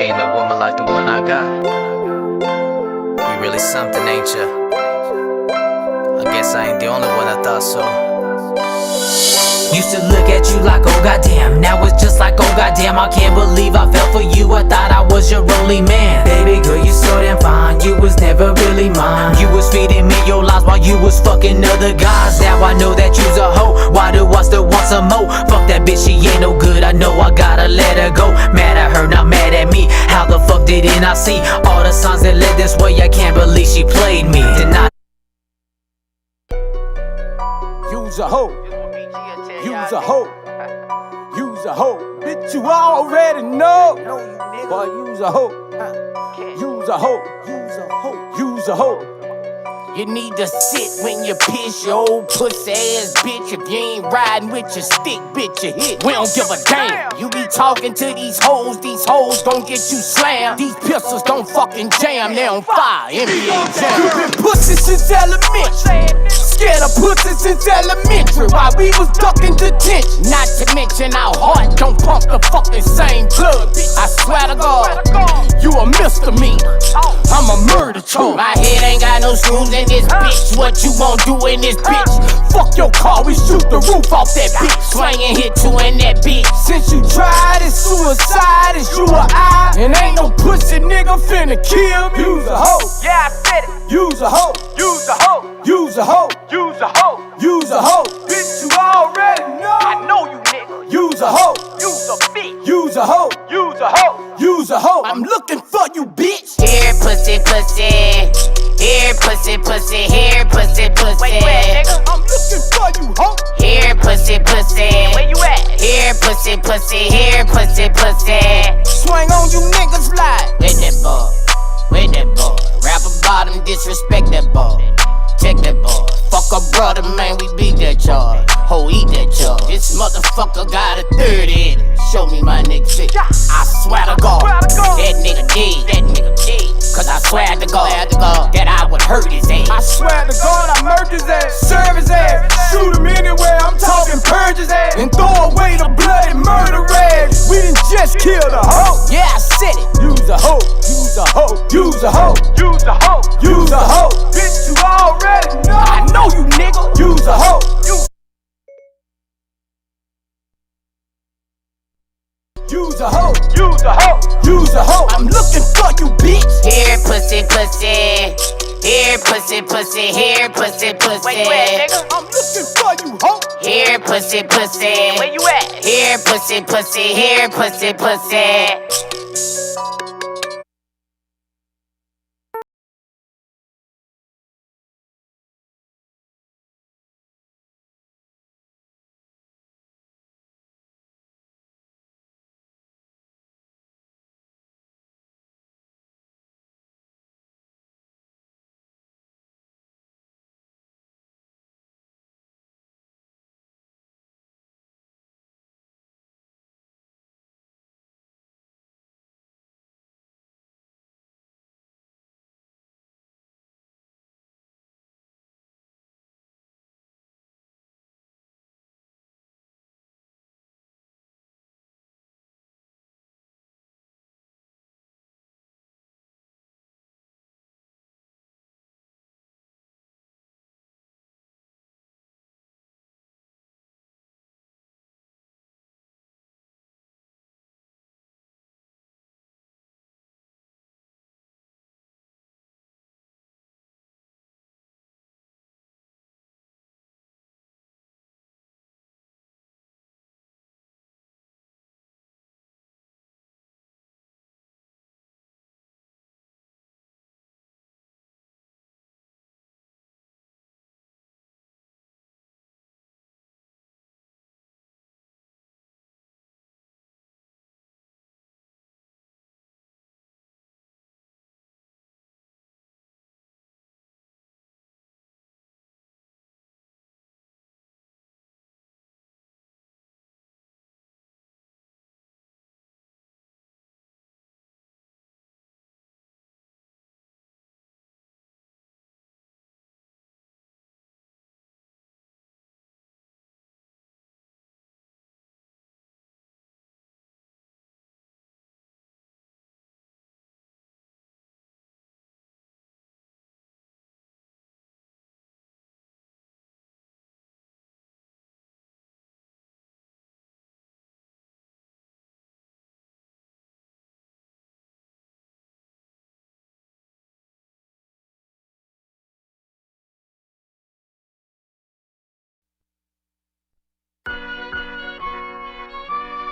Ain't no woman like the one I got. You really something, ain't ya? I guess I ain't the only one that thought so. Used to look at you like, oh goddamn. Now it's just like, oh goddamn. I can't believe I fell for you. I thought I was your only man. Baby girl, you so damn fine. You was never really mine. You was feeding me your lies while you was fucking other guys. Now I know that you's a hoe. Why do I still want some more? Fuck that bitch, she ain't no good. I know I gotta let her go. Mad at her, not mad at me. How the fuck didn't I see all the signs that led this way? I can't believe she played me. You's a hoe. You's a hoe. You's a hoe. Bitch, you already know. Boy, you's a hoe. You's a hoe. You's a hoe. You's a hoe. You need to sit when you piss, your old pussy ass bitch. If you ain't riding with your stick, bitch, you hit. We don't give a damn. You be talking to these hoes gon' get you slammed. These pistols don't fucking jam, they on fire, NBA jam. You been pussy since elementary. Scared of pussy since elementary. While we was ducking detention. Not to mention our heart don't pump the fucking same blood. I swear to God, you a misdemeanor. I'm a murder charge. My head ain't got no screws in this bitch. What you gon' do in this bitch? Fuck your car, we shoot the roof off that bitch. Swing and hit you in that bitch. Since you tried it, suicide is you or I. And ain't no pussy nigga finna kill me. You's a hoe. Yeah, I said it. You's a hoe. You's a hoe. You's a hoe. You's a hoe. You's a hoe. Bitch, you already know. I know you, nigga. You's a hoe. You's a bitch. You's a hoe. You's a hoe. You's a hoe. I'm looking for you, bitch. Here, pussy, pussy. Here, pussy, pussy. Here, pussy, pussy. Wait, nigga. I'm looking for you, hoe. Here, pussy, pussy. Where you at? Here, pussy, pussy. Here, pussy, pussy. Swing on you niggas like. With that boy, with that boy. Rap about him, disrespect that boy. Check that boy. Fuck a brother, man, we beat that charge. Ho, eat that charge. This motherfucker got a 30 in it. Show me my nigga shit. I swear to God, that nigga dead. That nigga dead. cause I swear to God that I would hurt his ass. I swear to God I murdered his ass, serve his ass, shoot him anywhere. I'm talking purge his ass, and throw away the bloody murder rags. We didn't just kill the hoe. Yeah, I said it. Use a hoe, use a hoe, use a hoe, use a hoe, use a hoe. Bitch, you already know. I know you, nigga. Use a hoe. Use a hoe, use a hoe, use a hoe. I'm looking for you, bitch. Here, pussy, pussy. Here, pussy, pussy. Here, pussy, pussy. Where you at, nigga? I'm looking for you, hoe. Here, pussy, pussy. Where you at? Here, pussy, pussy. Here, pussy, pussy.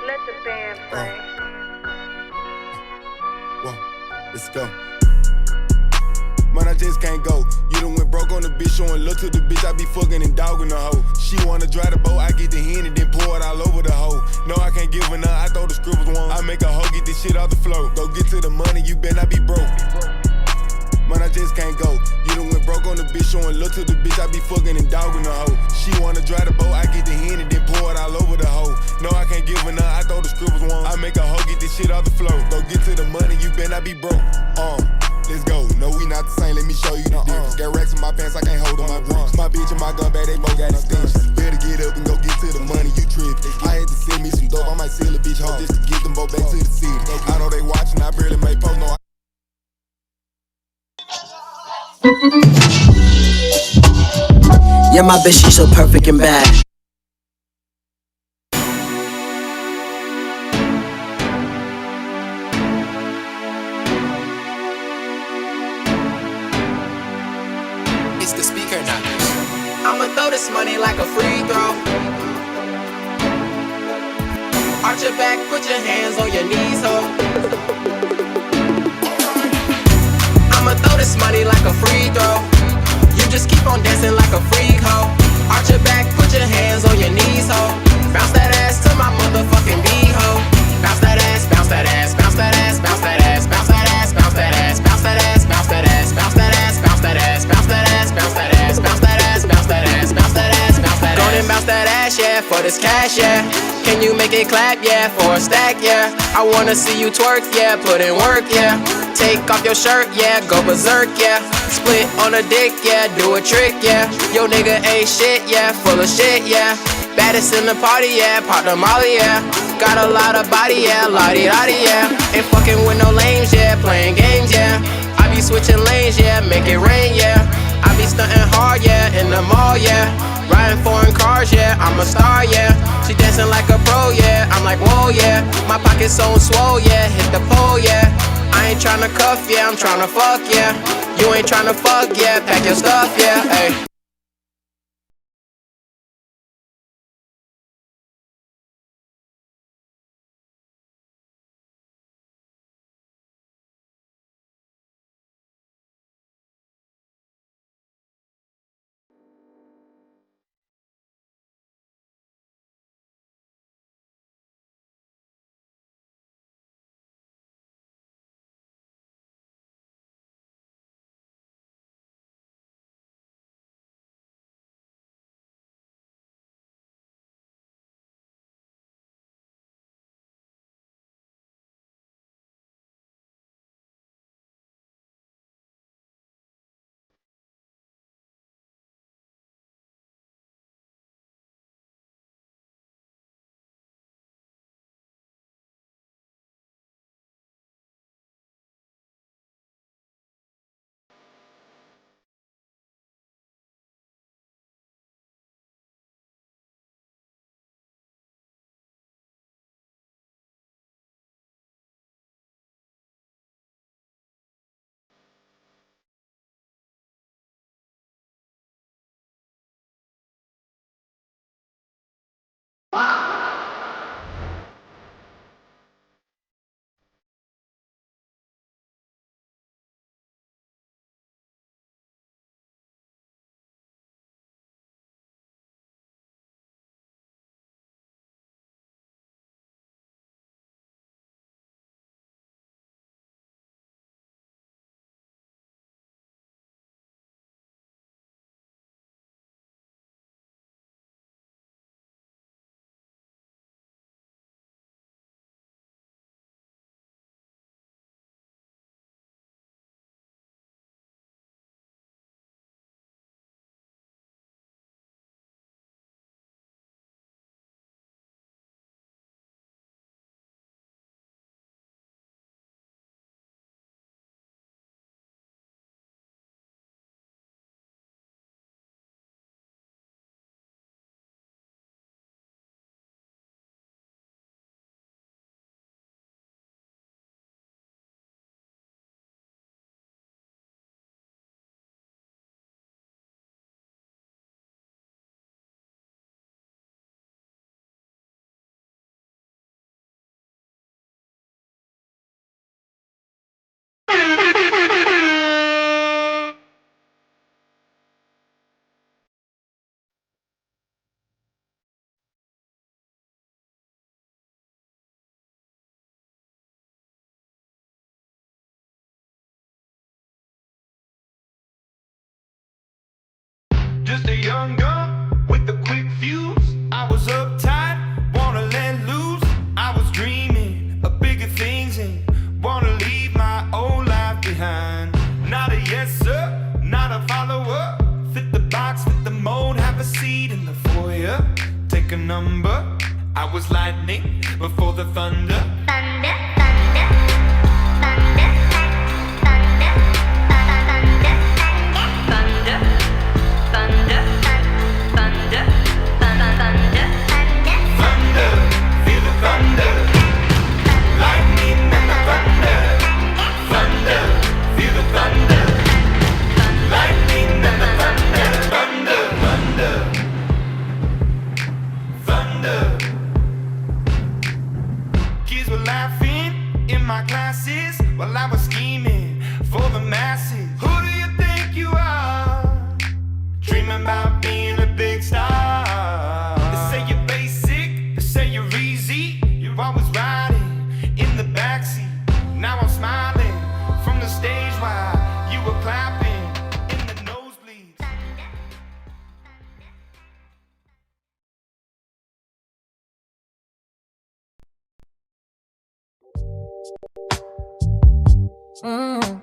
Let the band play. Whoa, let's go. Man, I just can't go. You done went broke on the bitch, showing love to the bitch. I be fucking and dogging the hoe. She wanna drive the boat, I get the hen and then pour it all over the hoe. No, I can't give her none, I throw the scribbles one. I make a hoe get this shit off the floor. Go get to the money, you better not be broke. Man, I just can't go. You done went broke on the bitch, showing love to the bitch. I be fucking and dogging the hoe. She wanna drive the boat, I get the hen and then pour it all over the hoe. No, I can't give her none, I throw the scribbles one. I make a hoe get this shit off the floor. Go get to the money, you better not be broke. Let's go. No, we not the same, let me show you the difference. Got racks in my pants, I can't hold on my bricks. My bitch and my gun bag, they both got extensions. Better get up and go get to the money, you trippin'. I had to send me some dope, I might sell a bitch home just to get them both back to the city. I know they watching, I barely make post, no. Yeah, my bitch, she's so perfect and bad. It's the speaker now. I'ma throw this money like a free throw. Arch your back, put your hands on your knees, ho. I'ma throw this money like a free throw. You just keep on dancing like a freak, ho. Arch your back, put your hands on your knees, ho. Bounce that ass to my motherfucking beat, ho. Bounce that ass, bounce that ass, bounce that ass, bounce that ass, bounce that ass, bounce that ass, bounce that ass, bounce that ass, bounce that ass, bounce that ass, bounce that ass, bounce that ass, bounce that ass, bounce that ass, bounce that ass, bounce that ass. Go and bounce that ass, yeah, for this cash, yeah. Can you make it clap, yeah, for a stack, yeah. I wanna see you twerk, yeah, put in work, yeah. take off your shirt, yeah, go berserk, yeah. Split on a dick, yeah, do a trick, yeah. Yo nigga ain't shit, yeah, full of shit, yeah. Baddest in the party, yeah, pop the molly, yeah. Got a lot of body, yeah, lottie-dottie, yeah. Ain't fucking with no lames, yeah, playing games, yeah. I be switching lanes, yeah, make it rain, yeah. I be stunting hard, yeah, in the mall, yeah. Riding foreign cars, yeah, I'm a star, yeah. She dancing like a pro, yeah, I'm like, whoa, yeah. My pocket's so swole, yeah, hit the pole, yeah. I ain't tryna cuff, yeah, I'm tryna fuck, yeah. You ain't tryna fuck, yeah, pack your stuff, yeah, ayy. Just a young gun with a quick fuse. I was uptight, wanna let loose. I was dreaming of bigger things and wanna leave my old life behind. Not a yes sir, not a follower. Fit the box, fit the mold, have a seat in the foyer. Take a number. I was lightning before the thunder. Thunder, thunder, thunder, thunder, thunder, thunder, thunder, thunder, thunder, Thunder, feel the thunder. Lightning and the thunder. Thunder, feel the thunder. Lightning and the thunder. Thunder, thunder, thunder. Kids were laughing in my classes while I was scheming for the masses. Who do you think you are? Dreaming about being a big star. They say you're basic, they say you're easy. You're always riding in the backseat. Now I'm smiling from the stage while you were clapping in the nosebleeds. Mm.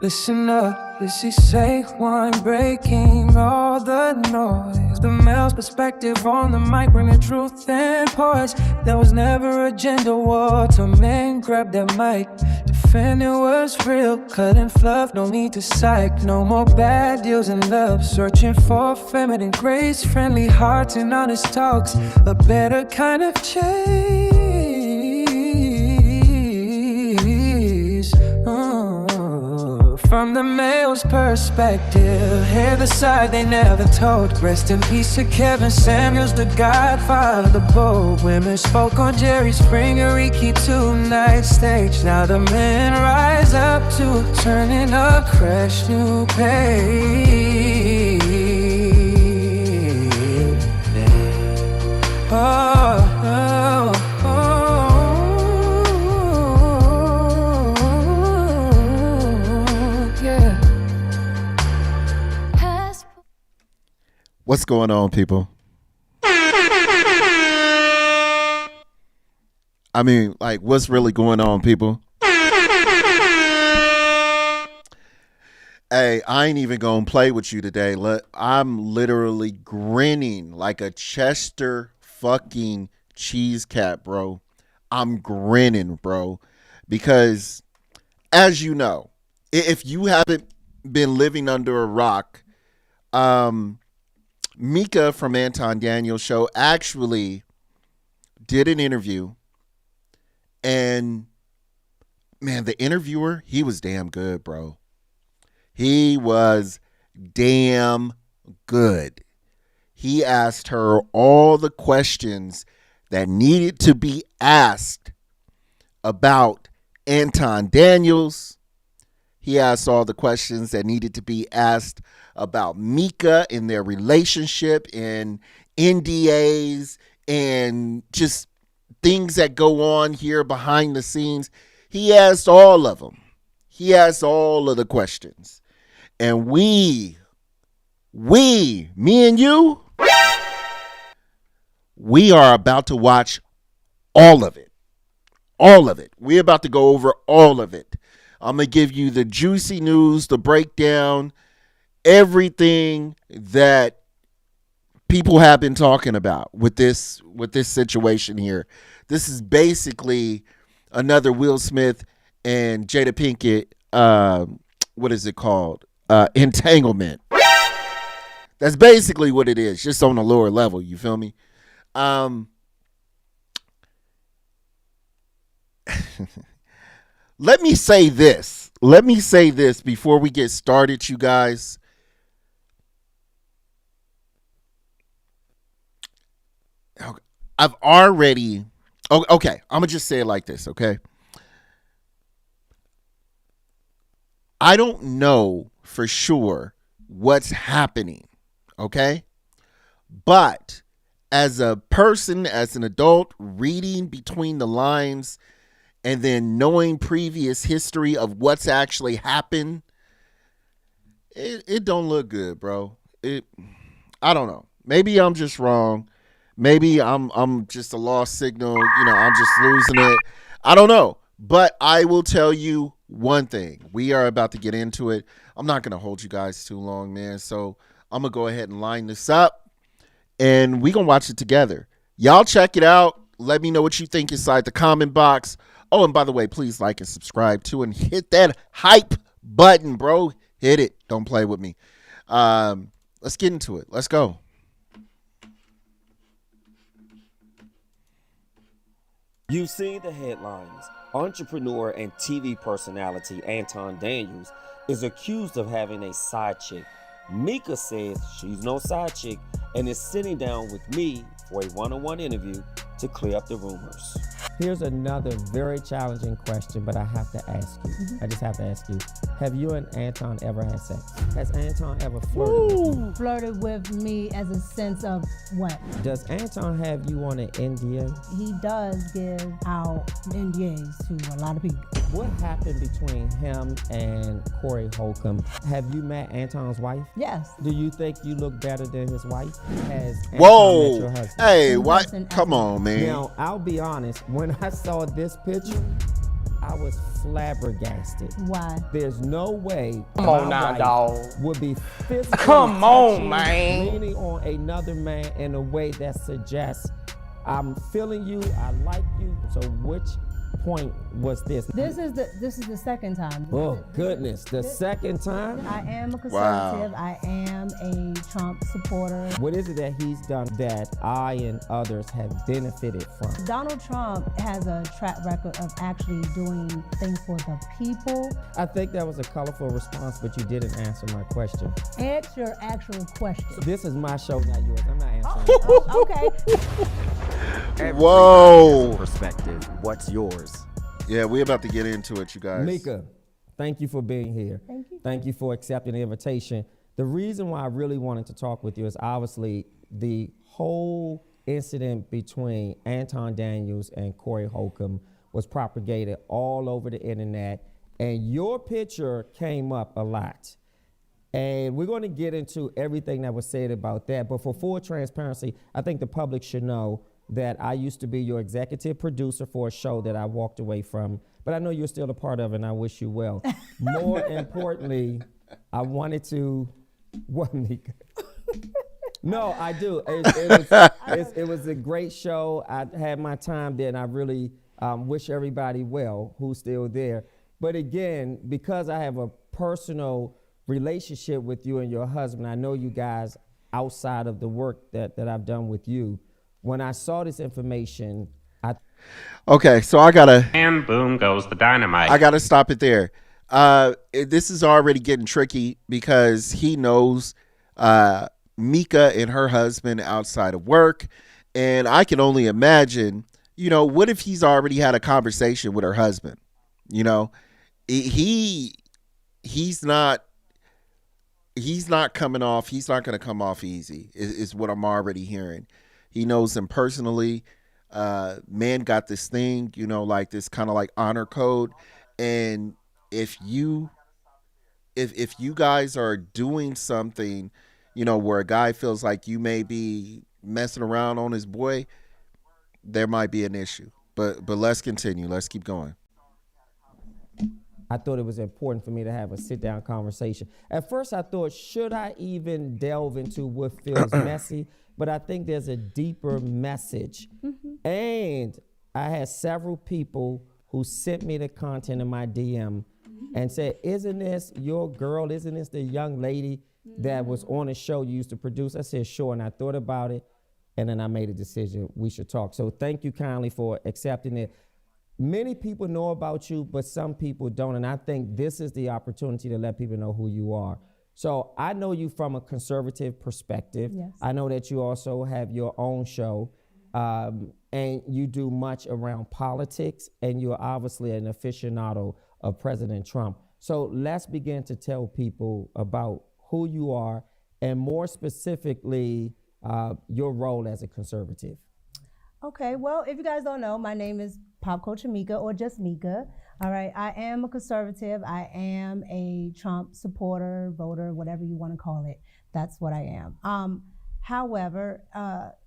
Listen up, this is Saquon breaking all the noise. The male's perspective on the mic, bring the truth and poise. There was never a gender war till men grabbed that mic. Defending was real, cutting fluff, no need to psych. No more bad deals in love, searching for feminine grace. Friendly hearts and honest talks, a better kind of chase. From the male's perspective, hear the side they never told. Rest in peace to Kevin Samuels, the godfather, the bold. Women spoke on Jerry Springer, Ricky Tonight stage. Now the men rise up to turning a fresh new page. Oh, oh, oh. What's going on, people? I mean, like, what's really going on, people? Hey, I ain't even gonna play with you today. I'm literally grinning like a Chester fucking cheese cat, bro. I'm grinning, bro, because as you know, if you haven't been living under a rock, Micca from Anton Daniels show actually did an interview, and man, the interviewer, he was damn good, bro. He was damn good. He asked her all the questions that needed to be asked about Anton Daniels. He asked all the questions that needed to be asked about Micca and their relationship and NDAs and just things that go on here behind the scenes. He asked all of them. He asked all of the questions. And me and you, we are about to watch all of it. All of it. We're about to go over all of it. I'm going to give you the juicy news, the breakdown, everything that people have been talking about with this situation here. This is basically another Will Smith and Jada Pinkett, what is it called? Entanglement. That's basically what it is, just on a lower level, you feel me? Let me say this before we get started, you guys. I've already... Okay, I'm going to just say it like this, okay? I don't know for sure what's happening, okay? But as a person, as an adult, reading between the lines and then knowing previous history of what's actually happened, it don't look good, bro. I don't know. Maybe I'm just wrong. Maybe I'm just a lost signal. You know, I'm just losing it. I don't know. But I will tell you one thing. We are about to get into it. I'm not going to hold you guys too long, man. So I'm going to go ahead and line this up, and we're going to watch it together. Y'all check it out. Let me know what you think inside the comment box. Oh, and by the way, please like and subscribe too, and hit that hype button, bro. Hit it. Don't play with me. Let's get into it. Let's go. You've seen the headlines. Entrepreneur and TV personality Anton Daniels is accused of having a side chick. Micca says she's no side chick and is sitting down with me for a one-on-one interview to clear up the rumors. Here's another very challenging question, but I have to ask you. I just have to ask you. Have you and Anton ever had sex? Has Anton ever flirted with you? Flirted with me as a sense of what? Does Anton have you on an NDA? He does give out NDAs to a lot of people. What happened between him and Corey Holcomb? Have you met Anton's wife? Yes. Do you think you look better than his wife? Has Anton met Whoa. your husband? Hey, what? Come on, man. Now, I'll be honest. When I saw this picture, I was flabbergasted. Why? There's no way Come on my now, wife dog. would be physically Come on, touching, man. leaning on another man in a way that suggests I'm feeling you, I like you. So which point was this? This is the second time. Oh goodness, the second time? I am a Wow. conservative. I am a Trump supporter. What is it that he's done that I and others have benefited from? Donald Trump has a track record of actually doing things for the people. I think that was a colorful response, but you didn't answer my question. Ask your actual question. This is my show, not yours. I'm not answering. Oh, okay. Whoa. Perspective. What's yours? Yeah, we're about to get into it, you guys. Micca, thank you for being here. Thank you. Thank you for accepting the invitation. The reason why I really wanted to talk with you is obviously the whole incident between Anton Daniels and Corey Holcomb was propagated all over the internet, and your picture came up a lot. And we're going to get into everything that was said about that. But for full transparency, I think the public should know that I used to be your executive producer for a show that I walked away from. But I know you're still a part of it, and I wish you well. More importantly, I wanted to... What, Micca? No, I do. It was a great show. I had my time there, and I really wish everybody well who's still there. But again, because I have a personal relationship with you and your husband, I know you guys outside of the work that I've done with you. When I saw this information, Okay, so I gotta... And boom goes the dynamite. I gotta stop it there. This is already getting tricky because he knows Micca and her husband outside of work. And I can only imagine, what if he's already had a conversation with her husband? He's not coming off. He's not going to come off easy is what I'm already hearing. He knows him personally. Man got this thing, like this kind of like honor code. And if you guys are doing something, where a guy feels like you may be messing around on his boy, there might be an issue. But let's continue. Let's keep going. I thought it was important for me to have a sit-down conversation. At first, I thought, should I even delve into what feels messy? But I think there's a deeper message. Mm-hmm. And I had several people who sent me the content in my DM and said, isn't this your girl? Isn't this the young lady that was on a show you used to produce? I said, sure. And I thought about it. And then I made a decision we should talk. So thank you kindly for accepting it. Many people know about you, but some people don't. And I think this is the opportunity to let people know who you are. So I know you from a conservative perspective. Yes. I know that you also have your own show, and you do much around politics, and you're obviously an aficionado of President Trump. So let's begin to tell people about who you are, and more specifically, your role as a conservative. Okay, well, if you guys don't know, my name is Pop Culture Micca, or just Micca. All right, I am a conservative. I am a Trump supporter, voter, whatever you want to call it. That's what I am. However,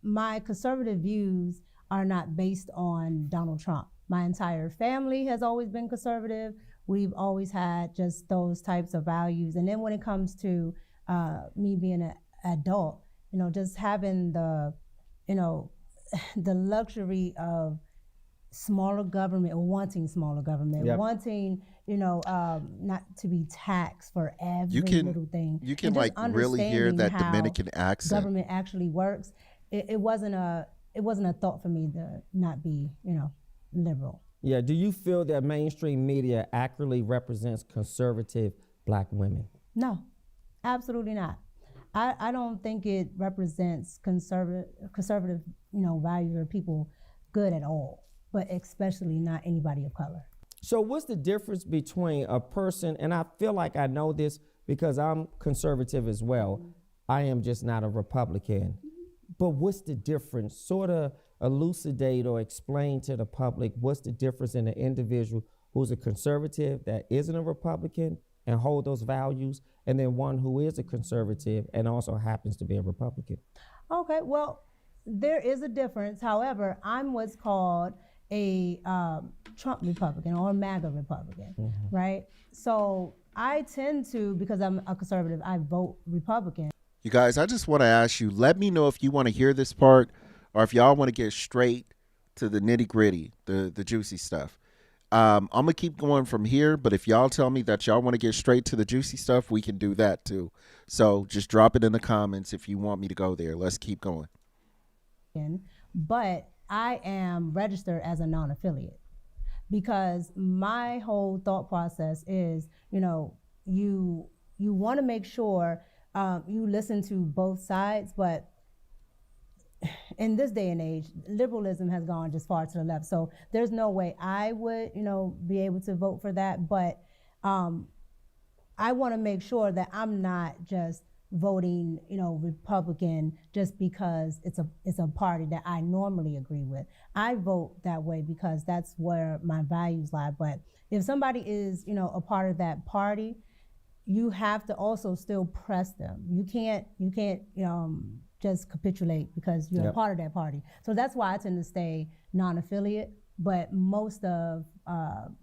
my conservative views are not based on Donald Trump. My entire family has always been conservative. We've always had just those types of values. And then when it comes to me being an adult, just having the luxury of smaller government, or wanting smaller government, Yep. wanting, not to be taxed for every little thing. You can And just really hear understanding that how Dominican accent. government actually works. It wasn't a thought for me to not be, liberal. Yeah, do you feel that mainstream media accurately represents conservative Black women? No, absolutely not. I don't think it represents conservative, values or people good at all, but especially not anybody of color. So what's the difference between a person, and I feel like I know this because I'm conservative as well. I am just not a Republican. But what's the difference? Sort of elucidate or explain to the public what's the difference in an individual who's a conservative that isn't a Republican and hold those values, and then one who is a conservative and also happens to be a Republican. Okay, well, there is a difference. However, I'm what's called a Trump Republican or a MAGA Republican, right? So I tend to, because I'm a conservative, I vote Republican. You guys, I just want to ask you, let me know if you want to hear this part or if y'all want to get straight to the nitty gritty, the juicy stuff. I'm going to keep going from here, but if y'all tell me that y'all want to get straight to the juicy stuff, we can do that too. So just drop it in the comments if you want me to go there. Let's keep going. But I am registered as a non-affiliate because my whole thought process is, you want to make sure you listen to both sides, but in this day and age, liberalism has gone just far to the left. So there's no way I would, be able to vote for that. But I want to make sure that I'm not just voting, Republican just because it's a party that I normally agree with. I vote that way because that's where my values lie. But if somebody is, a part of that party, you have to also still press them. You can't just capitulate because you're a part of that party. So that's why I tend to stay non-affiliate. But most of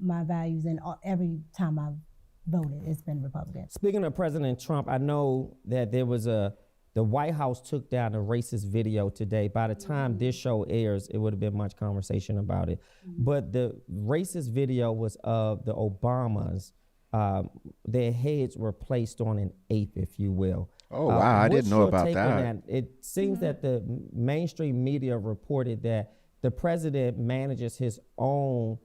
my values and every time I've voted, it's been Republican. Speaking of President Trump, I know that there was the White House took down a racist video today. By the time this show airs, it would have been much conversation about it. But the racist video was of the Obamas. Their heads were placed on an ape, if you will. Oh, wow. I didn't know about that. It seems that the mainstream media reported that the president manages his own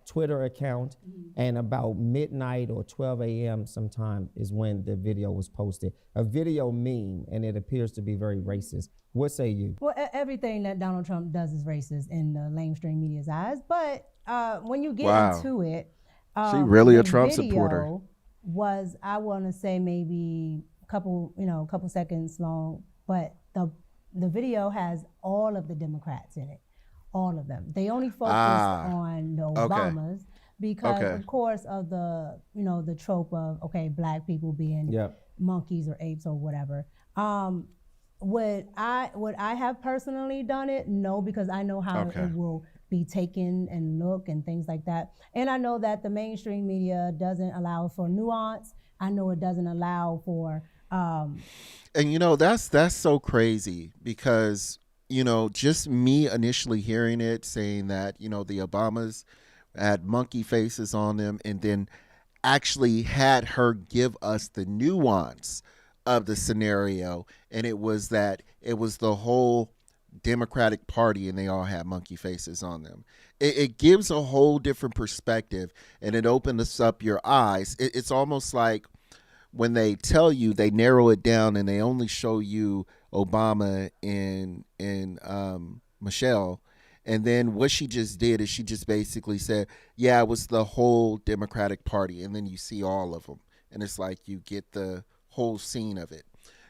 Twitter account, and about midnight or 12 a.m. sometime is when the video was posted. A video meme, and it appears to be very racist. What say you? Well, everything that Donald Trump does is racist in the mainstream media's eyes. But when you get into it, she really a the Trump video supporter. Was, I want to say, maybe couple seconds long, but the video has all of the Democrats in it, all of them. They only focus on the Obamas because, of course, of the the trope of black people being monkeys or apes or whatever. Would I have personally done it? No, because I know how it will be taken and look and things like that. And I know that the mainstream media doesn't allow for nuance. I know it doesn't allow for and that's so crazy because just me initially hearing it, saying that the Obamas had monkey faces on them, and then actually had her give us the nuance of the scenario, and it was the whole Democratic Party and they all had monkey faces on them. It gives a whole different perspective, and it opens up your eyes. It's almost like when they tell you, they narrow it down and they only show you Obama and Michelle. And then what she just did is she just basically said, yeah, it was the whole Democratic Party. And then you see all of them. And it's like you get the whole scene of it.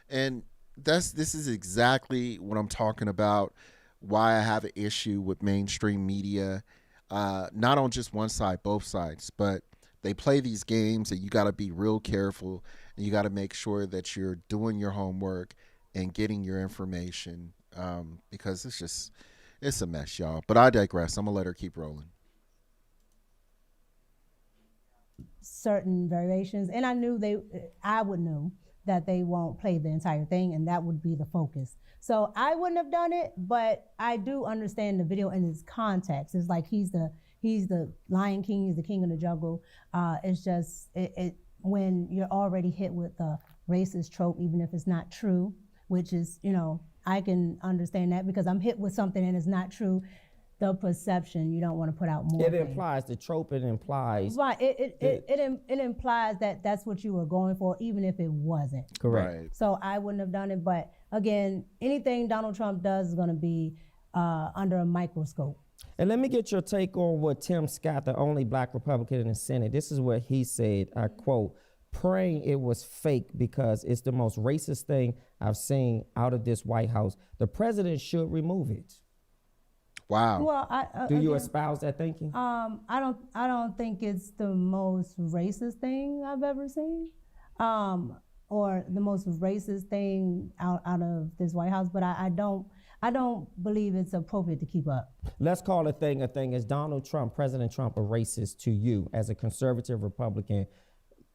And this is exactly what I'm talking about, why I have an issue with mainstream media, not on just one side, both sides, but they play these games and you got to be real careful, and you got to make sure that you're doing your homework and getting your information, because it's a mess, y'all. But I digress. I'm going to let her keep rolling. Certain variations, and I would know that they won't play the entire thing, and that would be the focus. So I wouldn't have done it, but I do understand the video in its context. It's like he's the Lion King, he's the king of the jungle. It's just when you're already hit with the racist trope, even if it's not true, which is, I can understand that because I'm hit with something and it's not true. The perception, you don't want to put out more. It implies the trope. It implies right. It implies that that's what you were going for, even if it wasn't. Correct. Right. So I wouldn't have done it. But again, anything Donald Trump does is going to be under a microscope. And let me get your take on what Tim Scott, the only black Republican in the Senate, this is what he said, I quote, praying it was fake because it's the most racist thing I've seen out of this White House. The president should remove it. Wow. Well, do you espouse that thinking? I don't think it's the most racist thing I've ever seen, or the most racist thing out of this White House. But I don't believe it's appropriate to keep up. Let's call a thing a thing. Is Donald Trump, President Trump, a racist to you as a conservative Republican,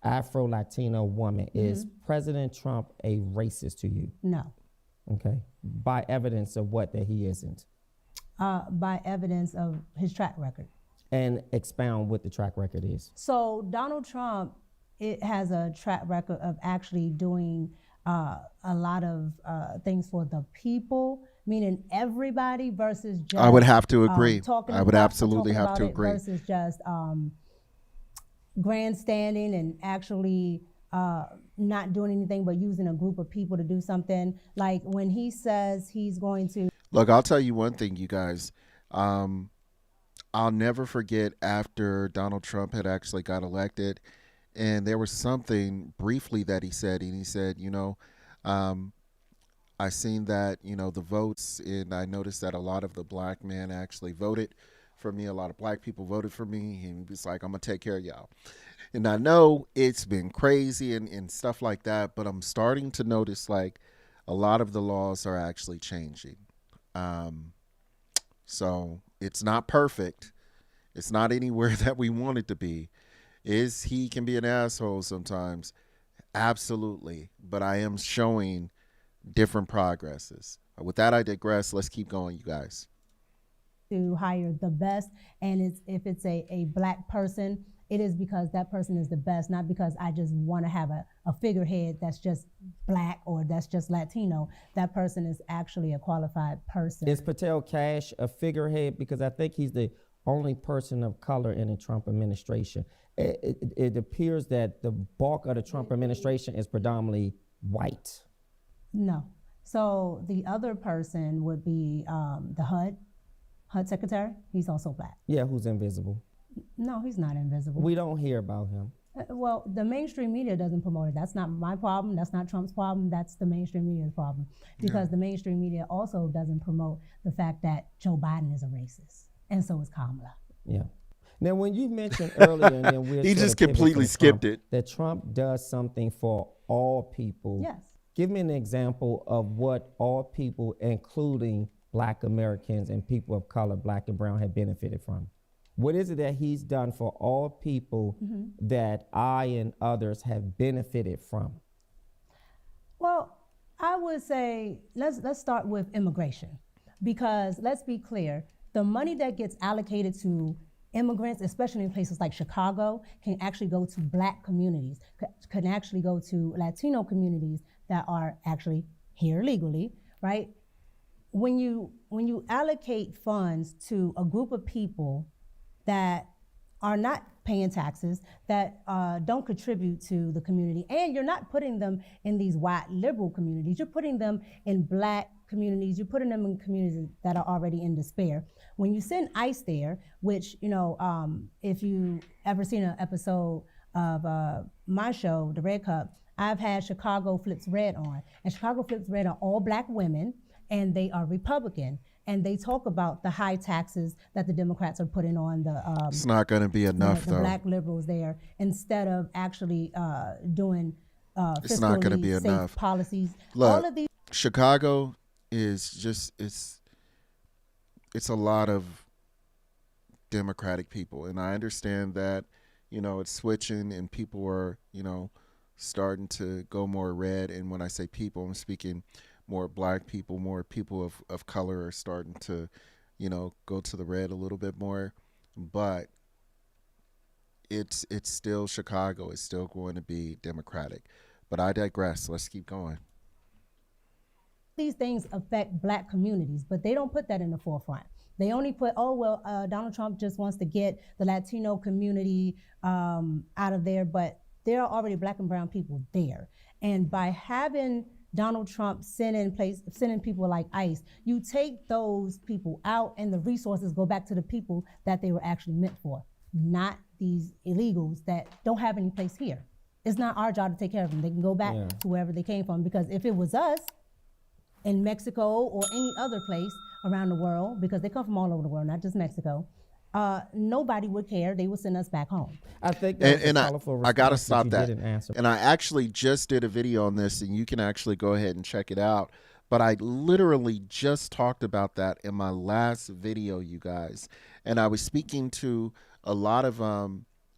Afro-Latino woman? Is President Trump a racist to you? No. Okay. By evidence of what that he isn't? By evidence of his track record. And expound what the track record is. So Donald Trump, it has a track record of actually doing a lot of things for the people, meaning everybody, versus just I would have to agree. Talking I would about, absolutely talking have to about it agree. versus just grandstanding and actually not doing anything but using a group of people to do something. Like when he says he's going to Look, I'll tell you one thing, you guys. I'll never forget after Donald Trump had actually got elected, and there was something briefly that he said, and he said, I seen that, the votes, and I noticed that a lot of the black men actually voted for me. A lot of black people voted for me, and he was like, I'm going to take care of y'all. And I know it's been crazy and stuff like that, but I'm starting to notice like a lot of the laws are actually changing. So it's not perfect. It's not anywhere that we want it to be. He can be an asshole sometimes. Absolutely. But I am showing different progresses. With that, I digress. Let's keep going, you guys. To hire the best, and if it's a black person, it is because that person is the best, not because I just want to have a figurehead that's just black or that's just Latino. That person is actually a qualified person. Is Patel Cash a figurehead? Because I think he's the only person of color in the Trump administration. It appears that the bulk of the Trump administration is predominantly white. No. So the other person would be the HUD secretary. He's also black. Yeah, who's invisible? No, he's not invisible. We don't hear about him. Well, the mainstream media doesn't promote it. That's not my problem. That's not Trump's problem. That's the mainstream media's problem. Because the mainstream media also doesn't promote the fact that Joe Biden is a racist. And so is Kamala. Yeah. Now, when you mentioned earlier, and then we're he just completely skipped it, that Trump does something for all people. Yes. Give me an example of what all people, including Black Americans and people of color, black and brown, have benefited from. What is it that he's done for all people that I and others have benefited from? Well, I would say let's start with immigration, because let's be clear, the money that gets allocated to immigrants, especially in places like Chicago, can actually go to black communities, can actually go to Latino communities that are actually here legally, right? When you allocate funds to a group of people that are not paying taxes, that don't contribute to the community, and you're not putting them in these white liberal communities, you're putting them in black communities, you're putting them in communities that are already in despair. When you send ICE there, which, if you ever seen an episode of my show, The Red Cup, I've had Chicago Flips Red on, and Chicago Flips Red are all black women, and they are Republican. And they talk about the high taxes that the Democrats are putting on the it's not going to be enough, the black liberals there, instead of actually doing it's not going to be safe enough policies. Look, all of these. Chicago is just it's a lot of Democratic people, and I understand that it's switching and people are starting to go more red. And when I say people, I'm speaking more black people, more people of color are starting to, go to the red a little bit more. But it's still Chicago. It's still going to be Democratic. But I digress. Let's keep going. These things affect black communities, but they don't put that in the forefront. They only put, Donald Trump just wants to get the Latino community out of there, but there are already black and brown people there. And by having Donald Trump sending people like ICE. You take those people out and the resources go back to the people that they were actually meant for, not these illegals that don't have any place here. It's not our job to take care of them. They can go back to wherever they came from, because if it was us in Mexico or any other place around the world, because they come from all over the world, not just Mexico, nobody would care. They would send us back home. I think that was a colorful response, I gotta stop but you that. didn't answer. And I actually just did a video on this, and you can actually go ahead and check it out. But I literally just talked about that in my last video, you guys. And I was speaking to a lot of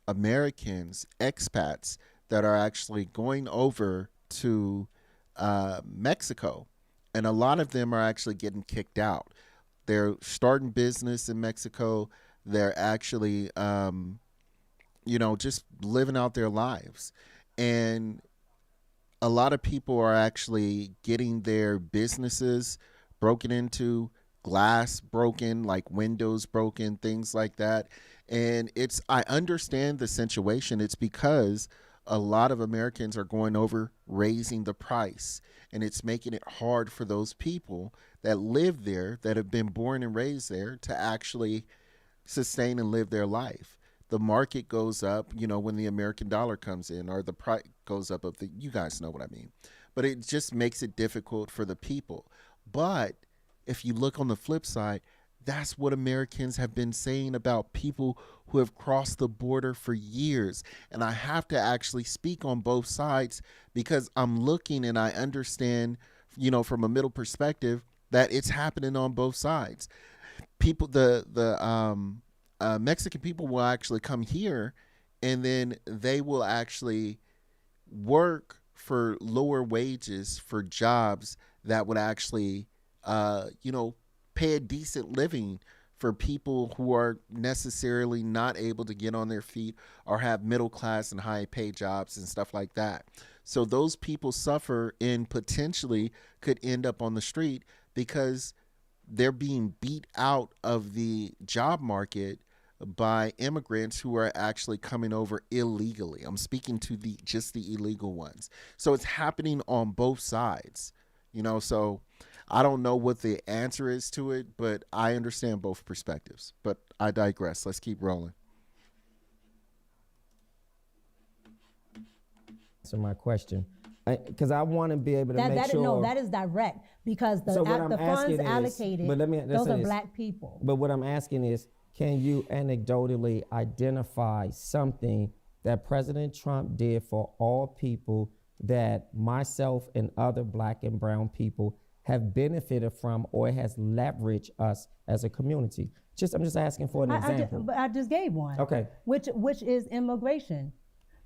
Americans, expats, that are actually going over to Mexico. And a lot of them are actually getting kicked out. They're starting business in Mexico. They're actually, just living out their lives. And a lot of people are actually getting their businesses broken into, glass broken, like windows broken, things like that. And I understand the situation. It's because a lot of Americans are going over, raising the price, and it's making it hard for those people that live there, that have been born and raised there, to actually sustain and live their life. The market goes up, when the American dollar comes in, or the price goes up you guys know what I mean. But it just makes it difficult for the people. But if you look on the flip side, that's what Americans have been saying about people who have crossed the border for years. And I have to actually speak on both sides, because I'm looking and I understand, from a middle perspective, that it's happening on both sides. People, the Mexican people will actually come here, and then they will actually work for lower wages for jobs that would actually, pay a decent living for people who are necessarily not able to get on their feet or have middle class and high paid jobs and stuff like that. So those people suffer and potentially could end up on the street because they're being beat out of the job market by immigrants who are actually coming over illegally. I'm speaking to just the illegal ones. So it's happening on both sides, so I don't know what the answer is to it, but I understand both perspectives. But I digress. Let's keep rolling. Answer my question, because I want to be able to make sure. No, that is direct, because the funds allocated, those are black people. But what I'm asking is, can you anecdotally identify something that President Trump did for all people that myself and other black and brown people have benefited from, or has leveraged us as a community? I'm just asking for an example. I just gave one. Okay. Which is immigration.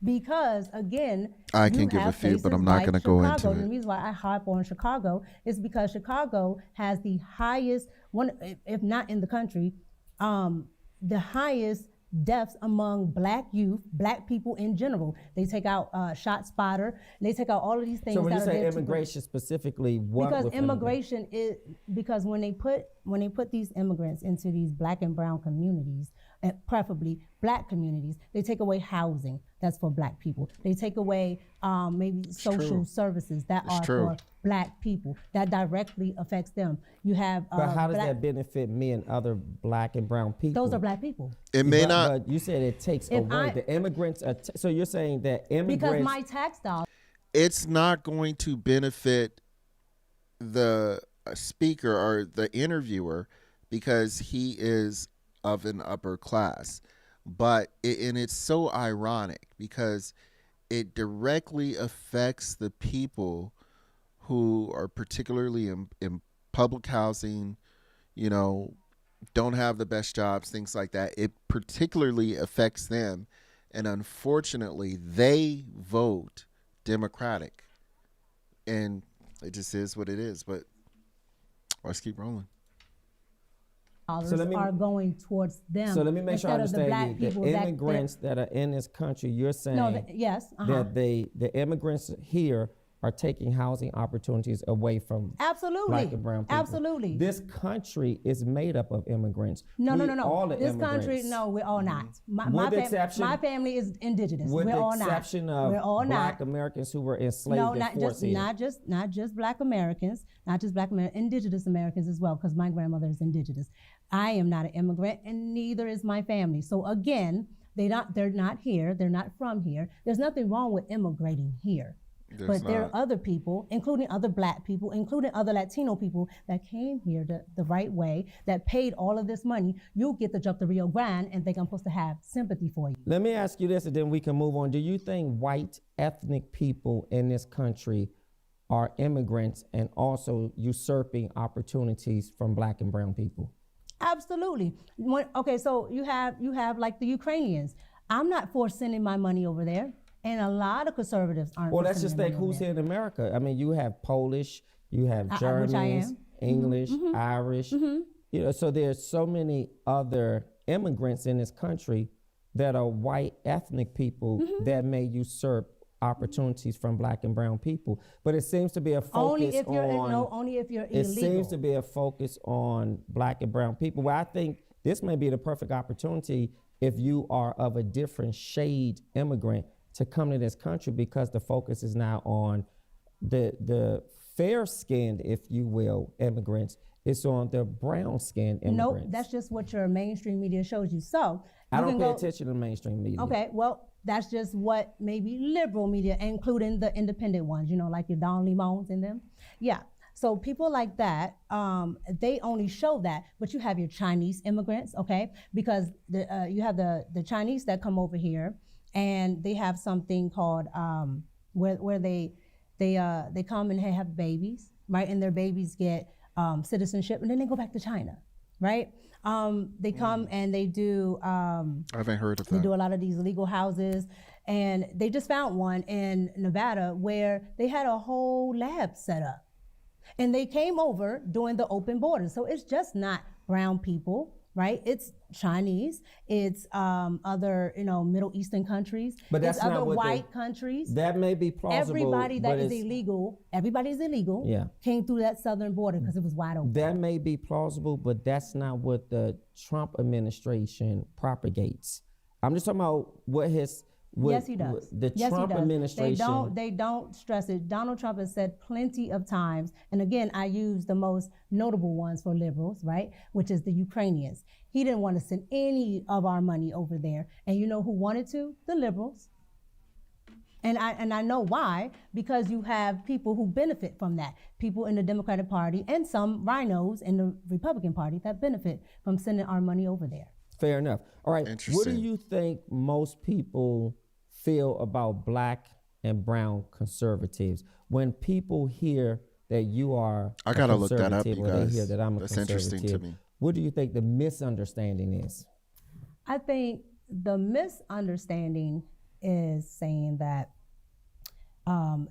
Because again, I can give a few, but I'm not going to go into it. The reason why I harp on Chicago is because Chicago has the highest, one, if not in the country, the highest deaths among black youth, black people in general. They take out Shot Spotter. They take out all of these things. So when you say immigration specifically, what? Because immigration is, because when they put these immigrants into these black and brown communities, and preferably black communities, they take away housing that's for black people. They take away maybe social services that are for black people. That directly affects them. You have but how does that benefit me and other black and brown people? Those are black people. It may not. But you said it takes away. The immigrants are so you're saying that immigrants. Because my tax dollars. It's not going to benefit the speaker or the interviewer because he is of an upper class. But and it's so ironic because it directly affects the people who are particularly in public housing, don't have the best jobs, things like that. It particularly affects them. And unfortunately, they vote Democratic. And it just is what it is. But let's keep rolling. Are going towards them. So let me make sure I understand you. The immigrants that are in this country, you're saying yes, that the immigrants here are taking housing opportunities away from Absolutely. black and brown people. Absolutely. This country is made up of immigrants. No. All are This immigrants. country, no, we're all not. Exception- my family is indigenous. With We're the all not. exception of We're all black not. Americans who were enslaved No, and not forced in. not just black Americans, not just black Americans, indigenous Americans as well, because my grandmother is indigenous. I am not an immigrant, and neither is my family. So again, they're not here. They're not from here. There's nothing wrong with immigrating here. But there are other people, including other black people, including other Latino people that came here the right way, that paid all of this money. You get to jump the Rio Grande and think I'm supposed to have sympathy for you. Let me ask you this, and then we can move on. Do you think white ethnic people in this country are immigrants and also usurping opportunities from black and brown people? Absolutely. Okay, so you have like the Ukrainians. I'm not for sending my money over there. And a lot of conservatives aren't. Well, let's just think who's here in America. I mean, you have Polish, you have Germans, English, Irish. You know, so there's so many other immigrants in this country that are white ethnic people that may usurp opportunities from black and brown people. But it seems to be a focus only if you're It illegal. seems to be a focus on black and brown people. Well, I think this may be the perfect opportunity if you are of a different shade immigrant to come to this country, because the focus is now on the fair-skinned, if you will, immigrants. It's on the brown-skinned immigrants. Nope, that's just what your mainstream media shows you. So I don't pay attention to the mainstream media. Okay, well, that's just what maybe liberal media, including the independent ones, you know, like your Don Lemons and them. Yeah. So people like that, they only show that, but you have your Chinese immigrants, okay? Because you have the Chinese that come over here, and they have something called where they come and they have babies, right? And their babies get citizenship, and then they go back to China, right? They come and they do. I haven't heard of that. They do a lot of these legal houses, and they just found one in Nevada where they had a whole lab set up, and they came over doing the open borders. So it's just not brown people, right? It's Chinese, it's other, Middle Eastern countries, but that's it's not other what white countries. That may be plausible. Everybody that is illegal, came through that southern border because it was wide open. That may be plausible, but that's not what the Trump administration propagates. I'm just talking about what his. Yes, he does. The yes, Trump he does. administration. They don't stress it. Donald Trump has said plenty of times, and again, I use the most notable ones for liberals, right? Which is the Ukrainians. He didn't want to send any of our money over there. And you know who wanted to? The liberals. And I know why, because you have people who benefit from that. People in the Democratic Party and some rhinos in the Republican Party that benefit from sending our money over there. Fair enough. All right. What do you think most people feel about black and brown conservatives when people hear that you are I gotta look that up, you or they guys. hear that I'm a That's conservative? interesting to me. What do you think the misunderstanding is? I think the misunderstanding is saying that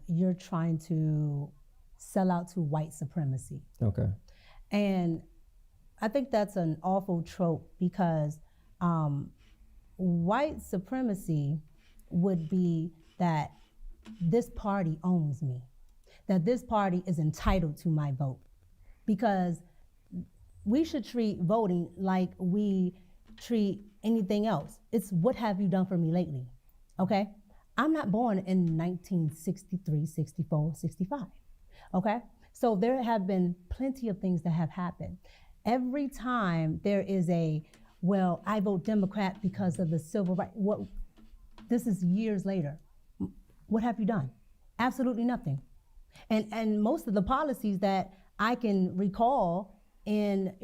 you're trying to sell out to white supremacy. Okay. And I think that's an awful trope, because white supremacy would be that this party owns me, that this party is entitled to my vote, because we should treat voting like we treat anything else. It's what have you done for me lately, okay? I'm not born in 1963, 64, 65, okay? So there have been plenty of things that have happened. Every time there is I vote Democrat because of the civil rights. This is years later. What have you done? Absolutely nothing. And most of the policies that I can recall in,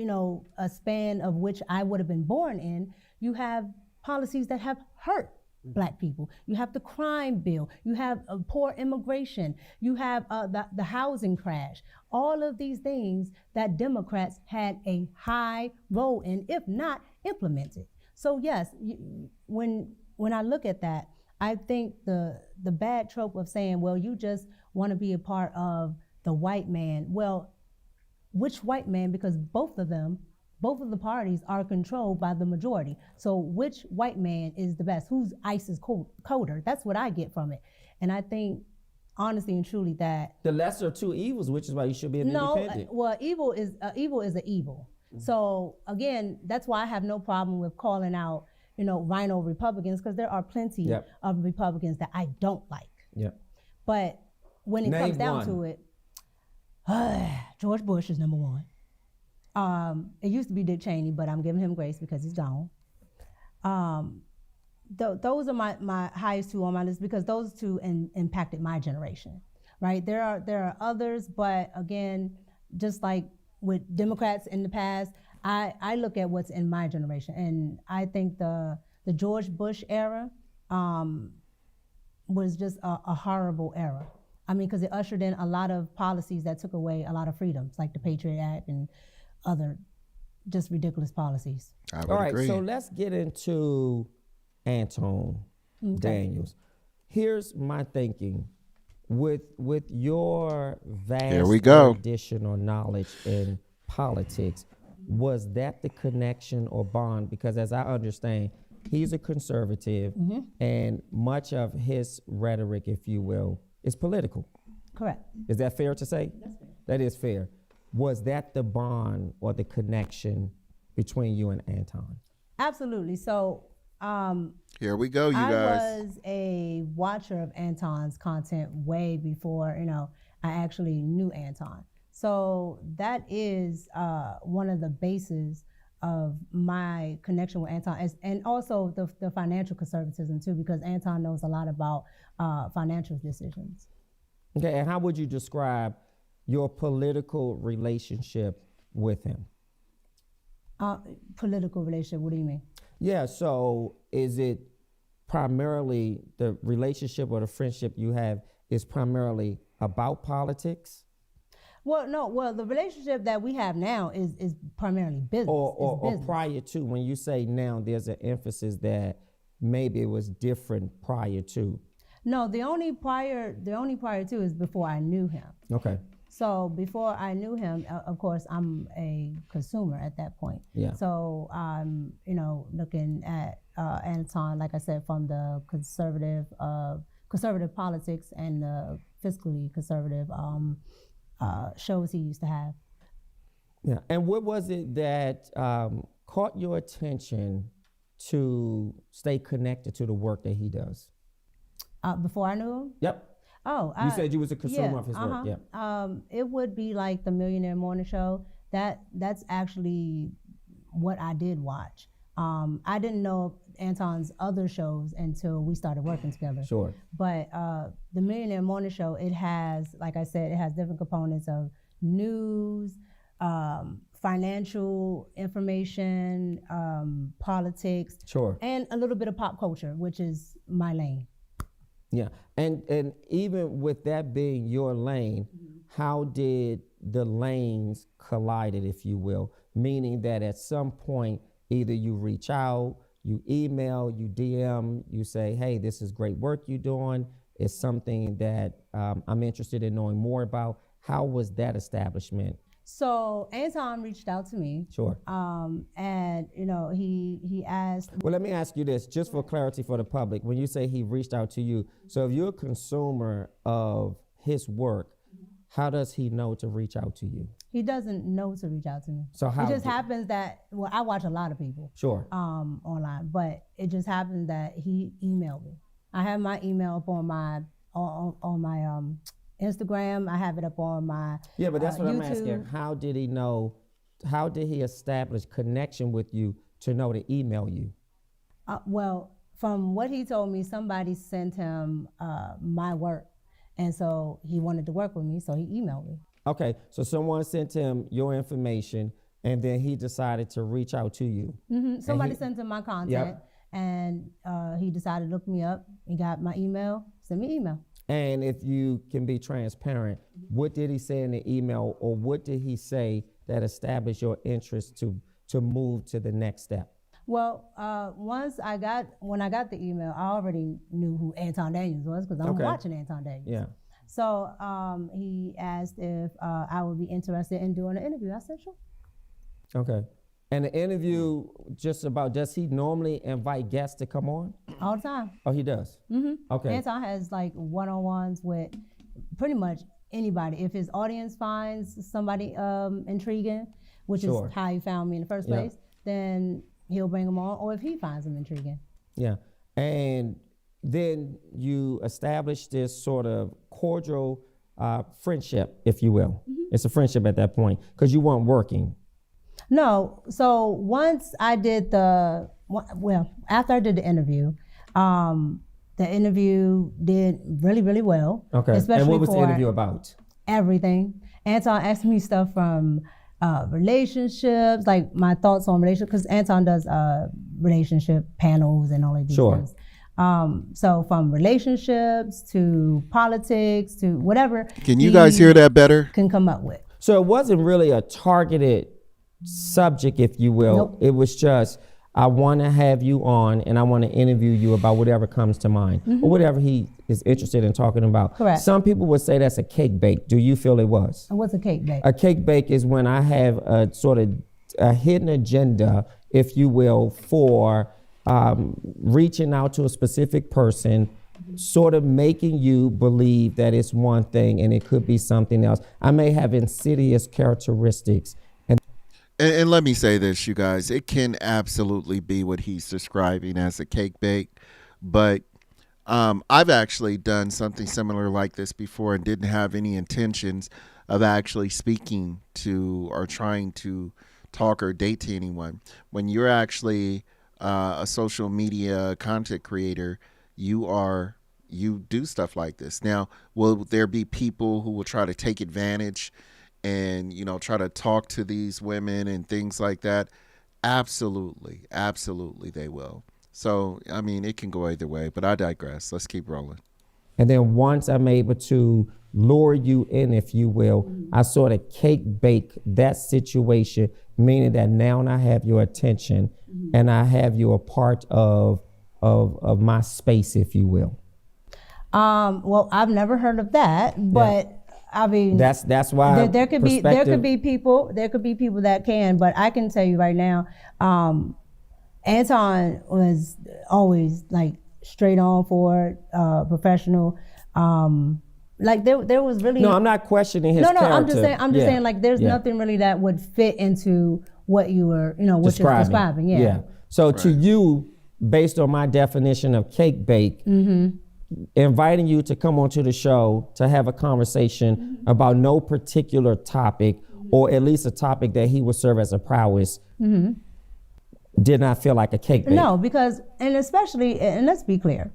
a span of which I would have been born in, you have policies that have hurt Black people. You have the crime bill. You have poor immigration. You have the housing crash. All of these things that Democrats had a high role in, if not implemented. So yes, when I look at that, I think the bad trope of saying, well, you just want to be a part of the white man. Well, which white man? Because both of the parties are controlled by the majority. So which white man is the best? Whose ice is colder? That's what I get from it. And I think honestly and truly that The lesser of two evils, which is why you should be an independent. well, evil is an evil. So again, that's why I have no problem with calling out, rhino Republicans, because there are plenty of Republicans that I don't like. Yeah. But when it Name comes down one. to it, George Bush is number one. It used to be Dick Cheney, but I'm giving him grace because he's gone. Those are my highest two on my list because those two impacted my generation, right? There are others, but again, just like with Democrats in the past, I look at what's in my generation, and I think the George Bush era was just a horrible era. I mean, because it ushered in a lot of policies that took away a lot of freedoms, like the Patriot Act and other just ridiculous policies. All right, so let's get into Anton Daniels. Here's my thinking. With your vast additional knowledge in politics, was that the connection or bond? Because as I understand, he's a conservative, and much of his rhetoric, if you will, is political. Correct. Is that fair to say? That's fair. That is fair. Was that the bond or the connection between you and Anton? Absolutely. So here we go, you guys. I was a watcher of Anton's content way before, I actually knew Anton. So that is one of the bases of my connection with Anton, and also the financial conservatism too, because Anton knows a lot about financial decisions. Okay, and how would you describe your political relationship with him? Political relationship, what do you mean? Yeah, so is it primarily the relationship or the friendship you have is primarily about politics? Well, no. Well, the relationship that we have now is primarily business. Or prior to, when you say now, there's an emphasis that maybe it was different prior to. No, the only prior to is before I knew him. Okay. So before I knew him, of course, I'm a consumer at that point. Yeah. So I'm, looking at Anton, like I said, from the conservative politics and the fiscally conservative shows he used to have. Yeah. And what was it that caught your attention to stay connected to the work that he does? Before I knew him? Yep. Oh, you said you was a consumer of his work. Yeah. It would be like the Millionaire Morning Show. That's actually what I did watch. I didn't know Anton's other shows until we started working together. Sure. But the Millionaire Morning Show, it has, like I said, it has different components of news, financial information, politics, sure, and a little bit of pop culture, which is my lane. Yeah, and even with that being your lane, how did the lanes collided, if you will? Meaning that at some point, either you reach out, you email, you DM, you say, hey, this is great work you're doing. It's something that I'm interested in knowing more about. How was that establishment? So Anton reached out to me. Sure. And he asked. Well, let me ask you this, just for clarity for the public. When you say he reached out to you, so if you're a consumer of his work, how does he know to reach out to you? He doesn't know to reach out to me. So how? It just happens that, well, I watch a lot of people. Sure. Online, but it just happened that he emailed me. I have my email up on my Instagram. I have it up on my Yeah, but that's what YouTube. I'm asking. How did he know? How did he establish connection with you to know to email you? Well, from what he told me, somebody sent him my work, and so he wanted to work with me, so he emailed me. Okay, so someone sent him your information, and then he decided to reach out to you. Mm-hmm. Somebody sent him my content, and he decided to look me up. He got my email, sent me email. And if you can be transparent, what did he say in the email, or what did he say that established your interest to move to the next step? Well, when I got the email, I already knew who Anton Daniels was because I'm watching Anton Daniels. Yeah. So he asked if I would be interested in doing an interview. I said, sure. Okay. And the interview, does he normally invite guests to come on? All the time. Oh, he does? Mm-hmm. Okay. Anton has like one-on-ones with pretty much anybody. If his audience finds somebody intriguing, which Sure. is how he found me in the first Yeah. place, then he'll bring them on, or if he finds them intriguing. Yeah. And then you establish this sort of cordial friendship, if you will. It's a friendship at that point because you weren't working. No, so once I did after I did the interview did really, really well. Okay. Especially And what was the for interview about? everything. Anton asked me stuff from relationships, like my thoughts on relationships, because Anton does relationship panels and all of these Sure. things. So from relationships to politics to whatever. Can you guys hear that better? Can come up with. So it wasn't really a targeted subject, if you will. Nope. It was just, I want to have you on and I want to interview you about whatever comes to mind or whatever he is interested in talking about. Correct. Some people would say that's a cake bake. Do you feel it was? What's a cake bake? A cake bake is when I have a sort of a hidden agenda, if you will, for reaching out to a specific person, sort of making you believe that it's one thing and it could be something else. I may have insidious characteristics. And let me say this, you guys, it can absolutely be what he's describing as a cake bake, but I've actually done something similar like this before and didn't have any intentions of actually speaking to or trying to talk or date to anyone. When you're actually a social media content creator, you do stuff like this. Now, will there be people who will try to take advantage and, you know, try to talk to these women and things like that? Absolutely. Absolutely they will. So, I mean, it can go either way, but I digress. Let's keep rolling. And then once I'm able to lure you in, if you will, I sort of cake bake that situation, meaning that now I have your attention and I have you a part of my space, if you will. Well, I've never heard of that, but I mean, that's why there could be people that can, but I can tell you right now, Anton was always like straight on for it, professional. Like there was really no. I'm not questioning his character. I'm just saying like there's nothing really that would fit into what you were what you're describing. Yeah. So to you, based on my definition of cake bake, inviting you to come onto the show to have a conversation about no particular topic, or at least a topic that he would serve as a prowess, did not feel like a cake bake. No, because especially let's be clear,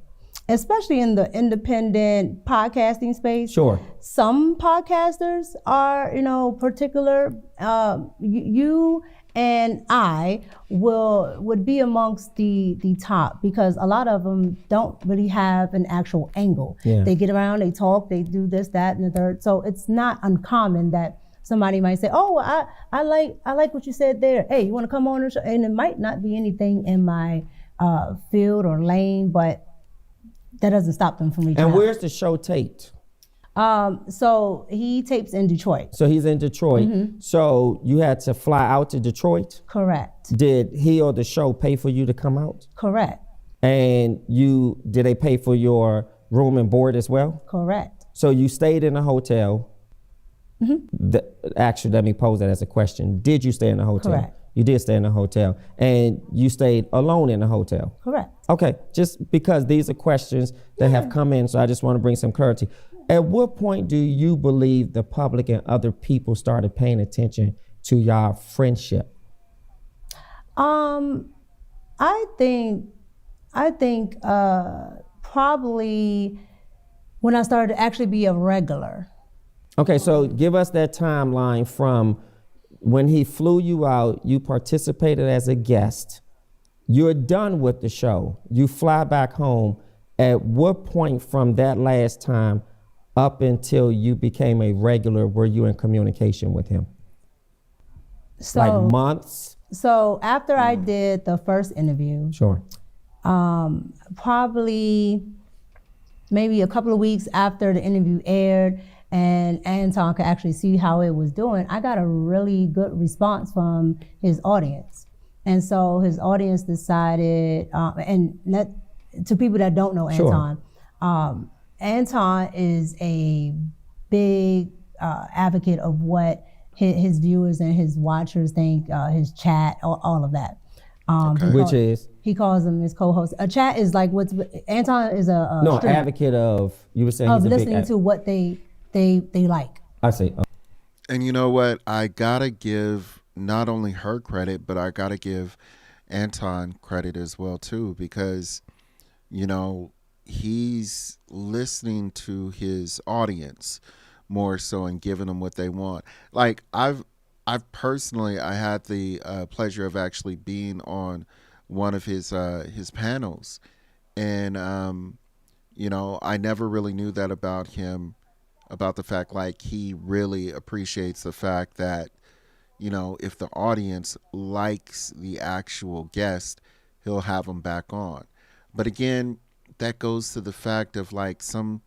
especially in the independent podcasting space. Sure. Some podcasters are particular. You and I would be amongst the top because a lot of them don't really have an actual angle. Yeah. They get around, they talk, they do this, that, and the third. So it's not uncommon that somebody might say, "Oh, I like what you said there. Hey, you want to come on the show?" And it might not be anything in my field or lane, but that doesn't stop them from reaching out. And where's the show taped? So he tapes in Detroit. So he's in Detroit. So you had to fly out to Detroit? Correct. Did he or the show pay for you to come out? Correct. And did they pay for your room and board as well? Correct. So you stayed in a hotel. Actually, let me pose that as a question. Did you stay in a hotel? Correct. You did stay in a hotel. And you stayed alone in a hotel? Correct. Okay, just because these are questions that have come in, so I just want to bring some clarity. At what point do you believe the public and other people started paying attention to your friendship? I think probably when I started to actually be a regular. Okay, so give us that timeline from when he flew you out, you participated as a guest, you're done with the show, you fly back home. At what point from that last time up until you became a regular were you in communication with him? So, like months? So after I did the first interview, Sure. Probably maybe a couple of weeks after the interview aired and Anton could actually see how it was doing, I got a really good response from his audience. And so his audience decided, to people that don't know Anton, Sure. Anton is a big advocate of what his viewers and his watchers think, his chat, all of that. Which is? He calls them his co-hosts. A chat is like Anton is a no streamer advocate of, you were saying of he's a listening big to what they like. I see. And you know what? I gotta give not only her credit, but I gotta give Anton credit as well too, because you know he's listening to his audience more so and giving them what they want. Like I've personally, I had the pleasure of actually being on one of his panels, and you know, I never really knew that about him, about the fact like he really appreciates the fact that, you know, if the audience likes the actual guest, he'll have them back on. But again, that goes to the fact of like some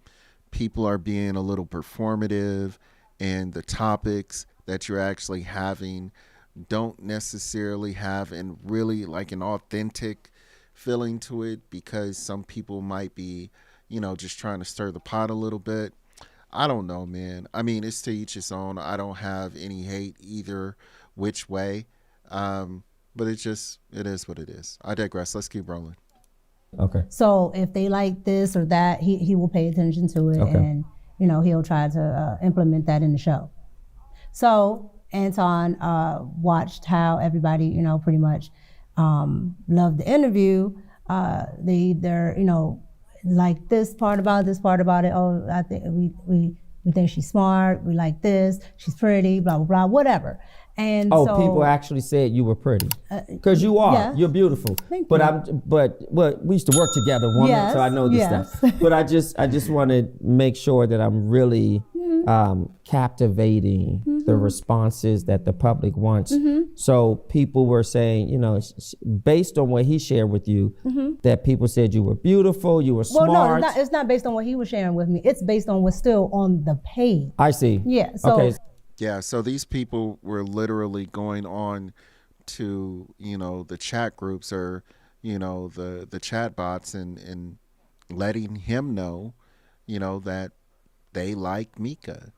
people are being a little performative, and the topics that you're actually having don't necessarily have and really like an authentic feeling to it, because some people might be, you know, just trying to stir the pot a little bit. I don't know, man. I mean, it's to each his own. I don't have any hate either which way. But it is what it is. I digress. Let's keep rolling. Okay. So if they like this or that, he will pay attention to it, and you know he'll try to implement that in the show. So Anton watched how everybody, you know, pretty much loved the interview. They're you know, like this part about it. Oh, I think we think she's smart. We like this. She's pretty. Blah blah blah. Whatever. And so people actually said you were pretty, because you are. yeah. You're beautiful. Thank but you. But we used to work together, woman. Yes, So I know this yes. stuff. But I just want to make sure that I'm really captivating the responses that the public wants. So people were saying, you know, based on what he shared with you, that people said you were beautiful, you were smart. Well, no, it's not based on what he was sharing with me. It's based on what's still on the page. I see. Yeah. So okay. Yeah, so these people were literally going on to, you know, the chat groups or, you know, the chat bots and letting him know, you know, that they like Micca,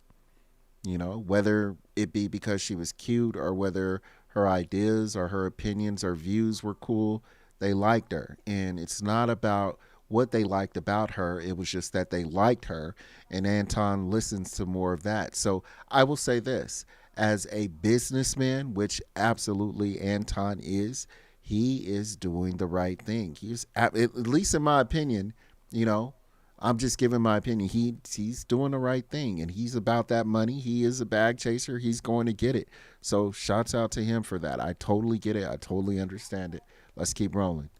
you know, whether it be because she was cute or whether her ideas or her opinions or views were cool, they liked her. And it's not about what they liked about her. It was just that they liked her, and Anton listens to more of that. So I will say this, as a businessman, which absolutely Anton is, he is doing the right thing. He's, at least in my opinion, you know, I'm just giving my opinion. He's doing the right thing, and he's about that money. He is a bag chaser. He's going to get it. So shouts out to him for that. I totally get it. I totally understand it. Let's keep rolling.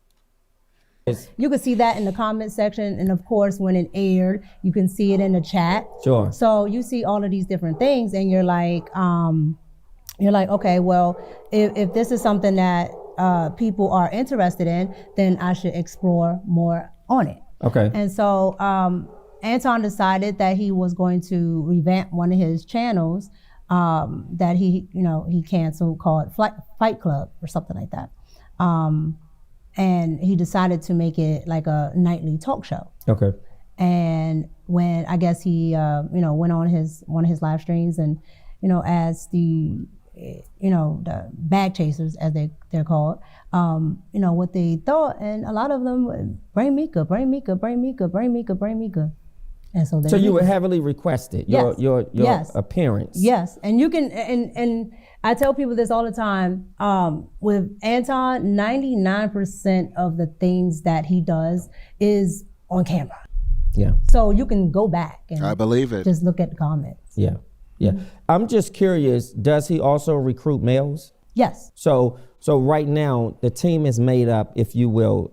you can see that in the comment section, and of course when it aired, you can see it in the chat. Sure. So you see all of these different things, and you're like, okay, well, if this is something that people are interested in, then I should explore more on it. Okay. And so Anton decided that he was going to revamp one of his channels that he canceled, called Fight Club or something like that. And he decided to make it like a nightly talk show. Okay. And when I guess he went on one of his live streams, and as the bag chasers, as they're called, what they thought, and a lot of them, bring Micca. And so you were heavily requested, yes. your yes. appearance. Yes, and you can, and I tell people this all the time, with Anton, 99% of the things that he does is on camera. Yeah. So you can go back and I believe it. Just look at the comments. Yeah. Yeah. I'm just curious, does he also recruit males? Yes. So right now the team is made up, if you will.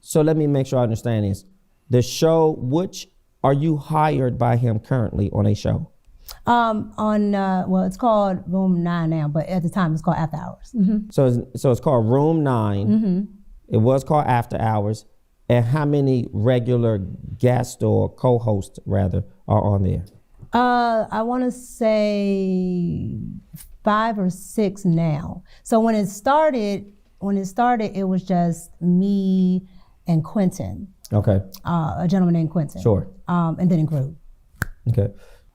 So let me make sure I understand this. The show, which are you hired by him currently on a show? It's called Room 9 now, but at the time it's called After Hours. Mm-hmm. So it's called Room 9. Mm-hmm. It was called After Hours. And how many regular guests or co-hosts rather are on there? I want to say 5 or 6 now. So when it started, it was just me and Quentin. Okay. A gentleman named Quentin. Sure. And then it grew. Okay.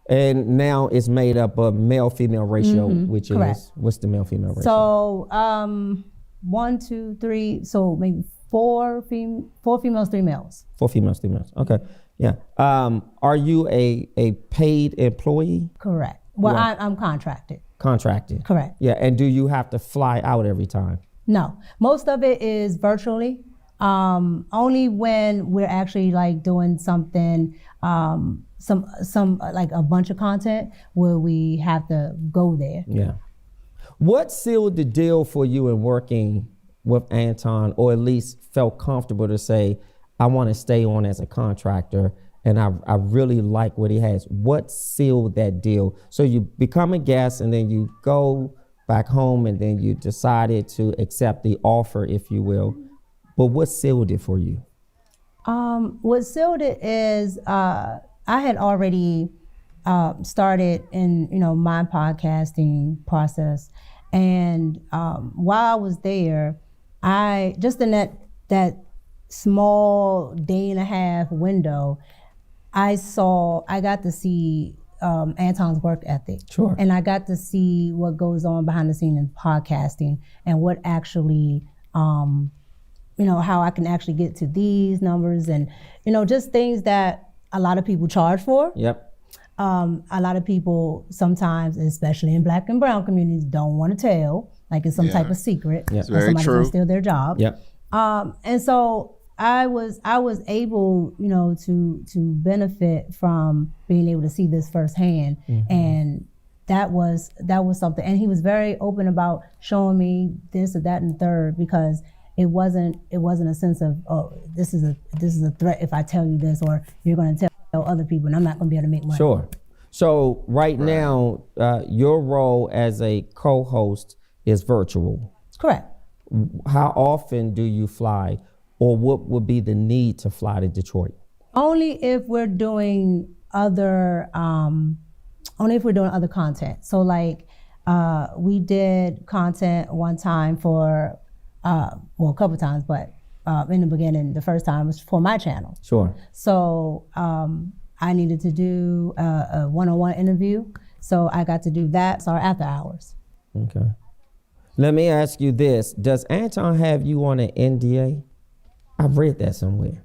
And now it's made up of male-female ratio, which correct. is, what's the male-female ratio? So 1, 2, 3. So maybe four females, 3 males. 4 females, 3 males. Okay, yeah. Are you a paid employee? Correct. Well, Yeah. I'm contracted. Contracted. Correct. Yeah, and do you have to fly out every time? No, most of it is virtually. Only when we're actually like doing something, some like a bunch of content where we have to go there. Yeah. What sealed the deal for you in working with Anton, or at least felt comfortable to say, I want to stay on as a contractor and I really like what he has? What sealed that deal? So you become a guest and then you go back home and then you decided to accept the offer, if you will. But what sealed it for you? What sealed it is I had already started in my podcasting process, and while I was there, I just in that small day and a half window, I got to see Anton's work ethic. Sure. And I got to see what goes on behind the scenes in podcasting and what actually, how I can actually get to these numbers and, just things that a lot of people charge for. Yep. A lot of people sometimes, especially in Black and brown communities, don't want to tell, like it's some type of secret. Yep. Or somebody's gonna steal their job. Yep. And so I was able, to benefit from being able to see this firsthand, and that was something. And he was very open about showing me this or that and third, because it wasn't a sense of, oh, this is a threat if I tell you this, or you're going to tell other people and I'm not going to be able to make money. Sure. So right now, your role as a co-host is virtual. Correct. How often do you fly, or what would be the need to fly to Detroit? Only if we're doing other content. So like we did content one time for, a couple times, but in the beginning, the first time was for my channel. Sure. So I needed to do a one-on-one interview. So I got to do that. So after hours. Okay. Let me ask you this. Does Anton have you on an NDA? I've read that somewhere.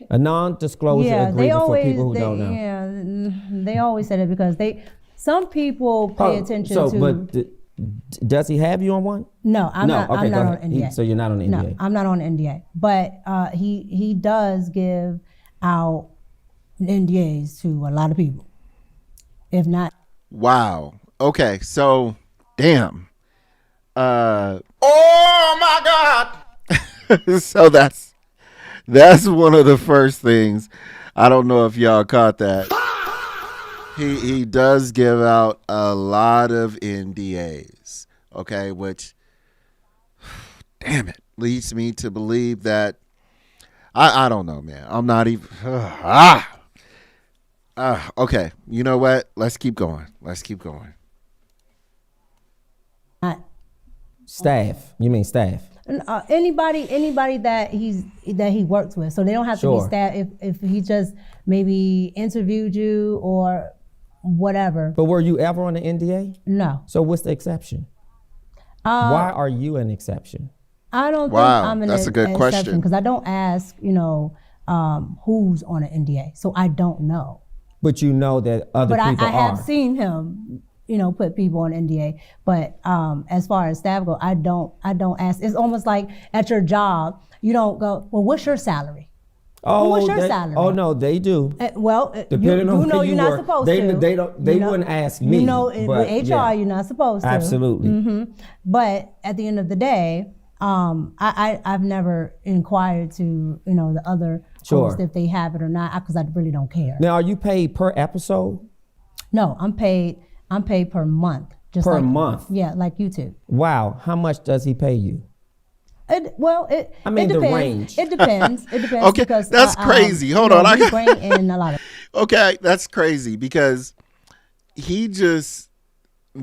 A non-disclosure agreement for people who don't know. Yeah, they always said it because some people pay attention to. But does he have you on one? No, I'm not on NDA. So you're not on NDA? No, I'm not on NDA. But he does give out NDAs to a lot of people. If not. Wow. Okay, so damn. Oh my God. So that's one of the first things. I don't know if y'all caught that. He does give out a lot of NDAs, okay, which, damn it, leads me to believe that, I don't know, man. I'm not even, okay, you know what? Let's keep going. Staff, you mean staff? Anybody that he works with, so they don't have to be staff. If he just maybe interviewed you or whatever. But were you ever on an NDA? No. So what's the exception? Why are you an exception? I don't think I'm an that's a good question, because I don't ask who's on an NDA, so I don't know. But you know that other people I have seen him put people on NDA. But as far as staff go, I don't ask. It's almost like at your job, you don't go, well, what's your salary? Oh, what's your salary? Oh no, they do. Depending on where you're not supposed to. They wouldn't ask me. With HR, you're not supposed to. Absolutely. Mm-hmm. But at the end of the day, I've never inquired to the other hosts if they have it or not, because I really don't care. Now, are you paid per episode? No, I'm paid per month. Per month? Yeah, like YouTube. Wow. How much does he pay you? It depends. The range. It depends. Okay, because, that's crazy. Hold on. We bring in a lot of. Okay, that's crazy because he just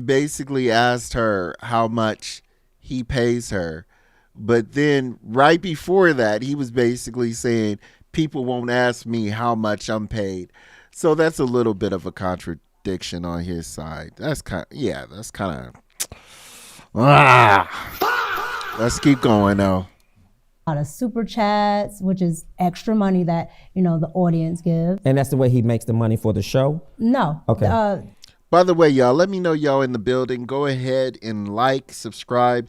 basically asked her how much he pays her. But then right before that, he was basically saying, people won't ask me how much I'm paid. So that's a little bit of a contradiction on his side. That's kind of let's keep going though. A lot of super chats, which is extra money that the audience gives. And that's the way he makes the money for the show? No. Okay. By the way, y'all, let me know y'all in the building. Go ahead and like, subscribe,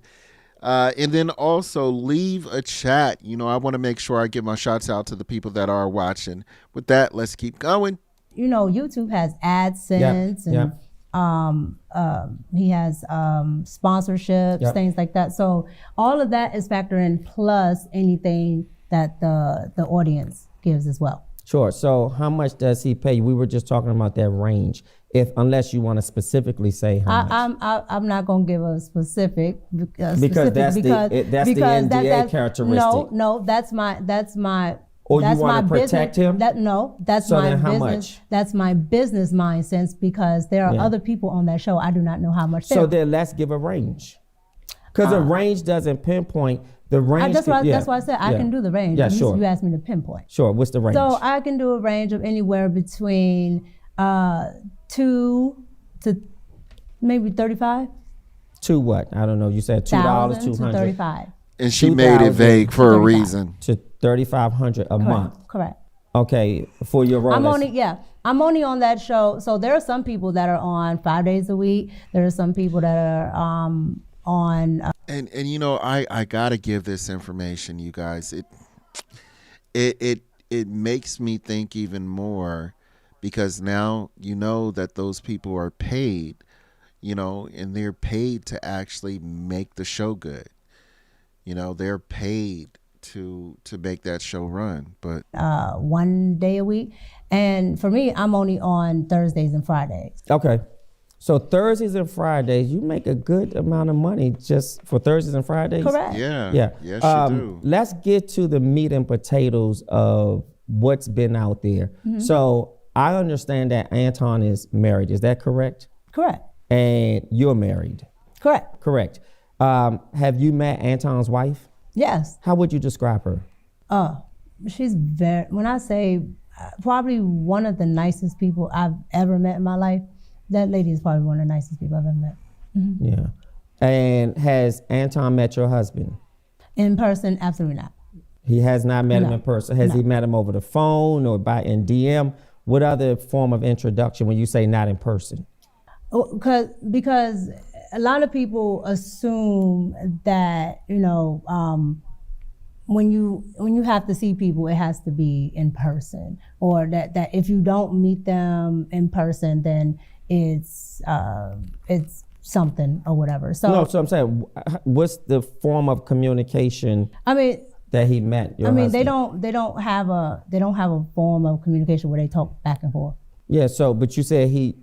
and then also leave a chat. I want to make sure I give my shots out to the people that are watching. With that, let's keep going. YouTube has AdSense and he has sponsorships, things like that. So all of that is factored in, plus anything that the audience gives as well. Sure. So how much does he pay you? We were just talking about that range. Unless you want to specifically say how much. I'm not going to give a specific because that's the NDA characteristic. No, that's my. Or that's you want to protect him? That's so my then how business. Much? That's my business mindset because there are other people on that show. I do not know how much. So then let's give a range, because a range doesn't pinpoint the range. That's why I said I can do the range. Yeah, sure. You asked me to pinpoint. Sure. What's the range? So I can do a range of anywhere between 2 to maybe 35. To what? I don't know. You said $2, $200 to 35. And she made it vague for a reason. To $3,500 a month. Correct. Okay, for your role. I'm only on that show. So there are some people that are on 5 days a week. There are some people that are on. And I gotta give this information, you guys. It makes me think even more, because now that those people are paid, and they're paid to actually make the show good. They're paid to make that show run. But 1 day a week. And for me, I'm only on Thursdays and Fridays. Okay. So Thursdays and Fridays, you make a good amount of money just for Thursdays and Fridays? Correct. Yeah. Yeah. Yes, you do. Let's get to the meat and potatoes of what's been out there. Mm-hmm. So I understand that Anton is married. Is that correct? Correct. And you're married? Correct. Correct. Have you met Anton's wife? Yes. How would you describe her? She's when I say probably one of the nicest people I've ever met in my life, that lady is probably one of the nicest people I've ever met. Mm-hmm. Yeah. And has Anton met your husband? In person, absolutely not. He has not met him in person. Has he met him over the phone or in DM? What other form of introduction when you say not in person? Because a lot of people assume that when you have to see people, it has to be in person, or that if you don't meet them in person, then it's something or whatever. So I'm saying, what's the form of communication? That he met your husband? they don't have a form of communication where they talk back and forth. Yeah. But you said he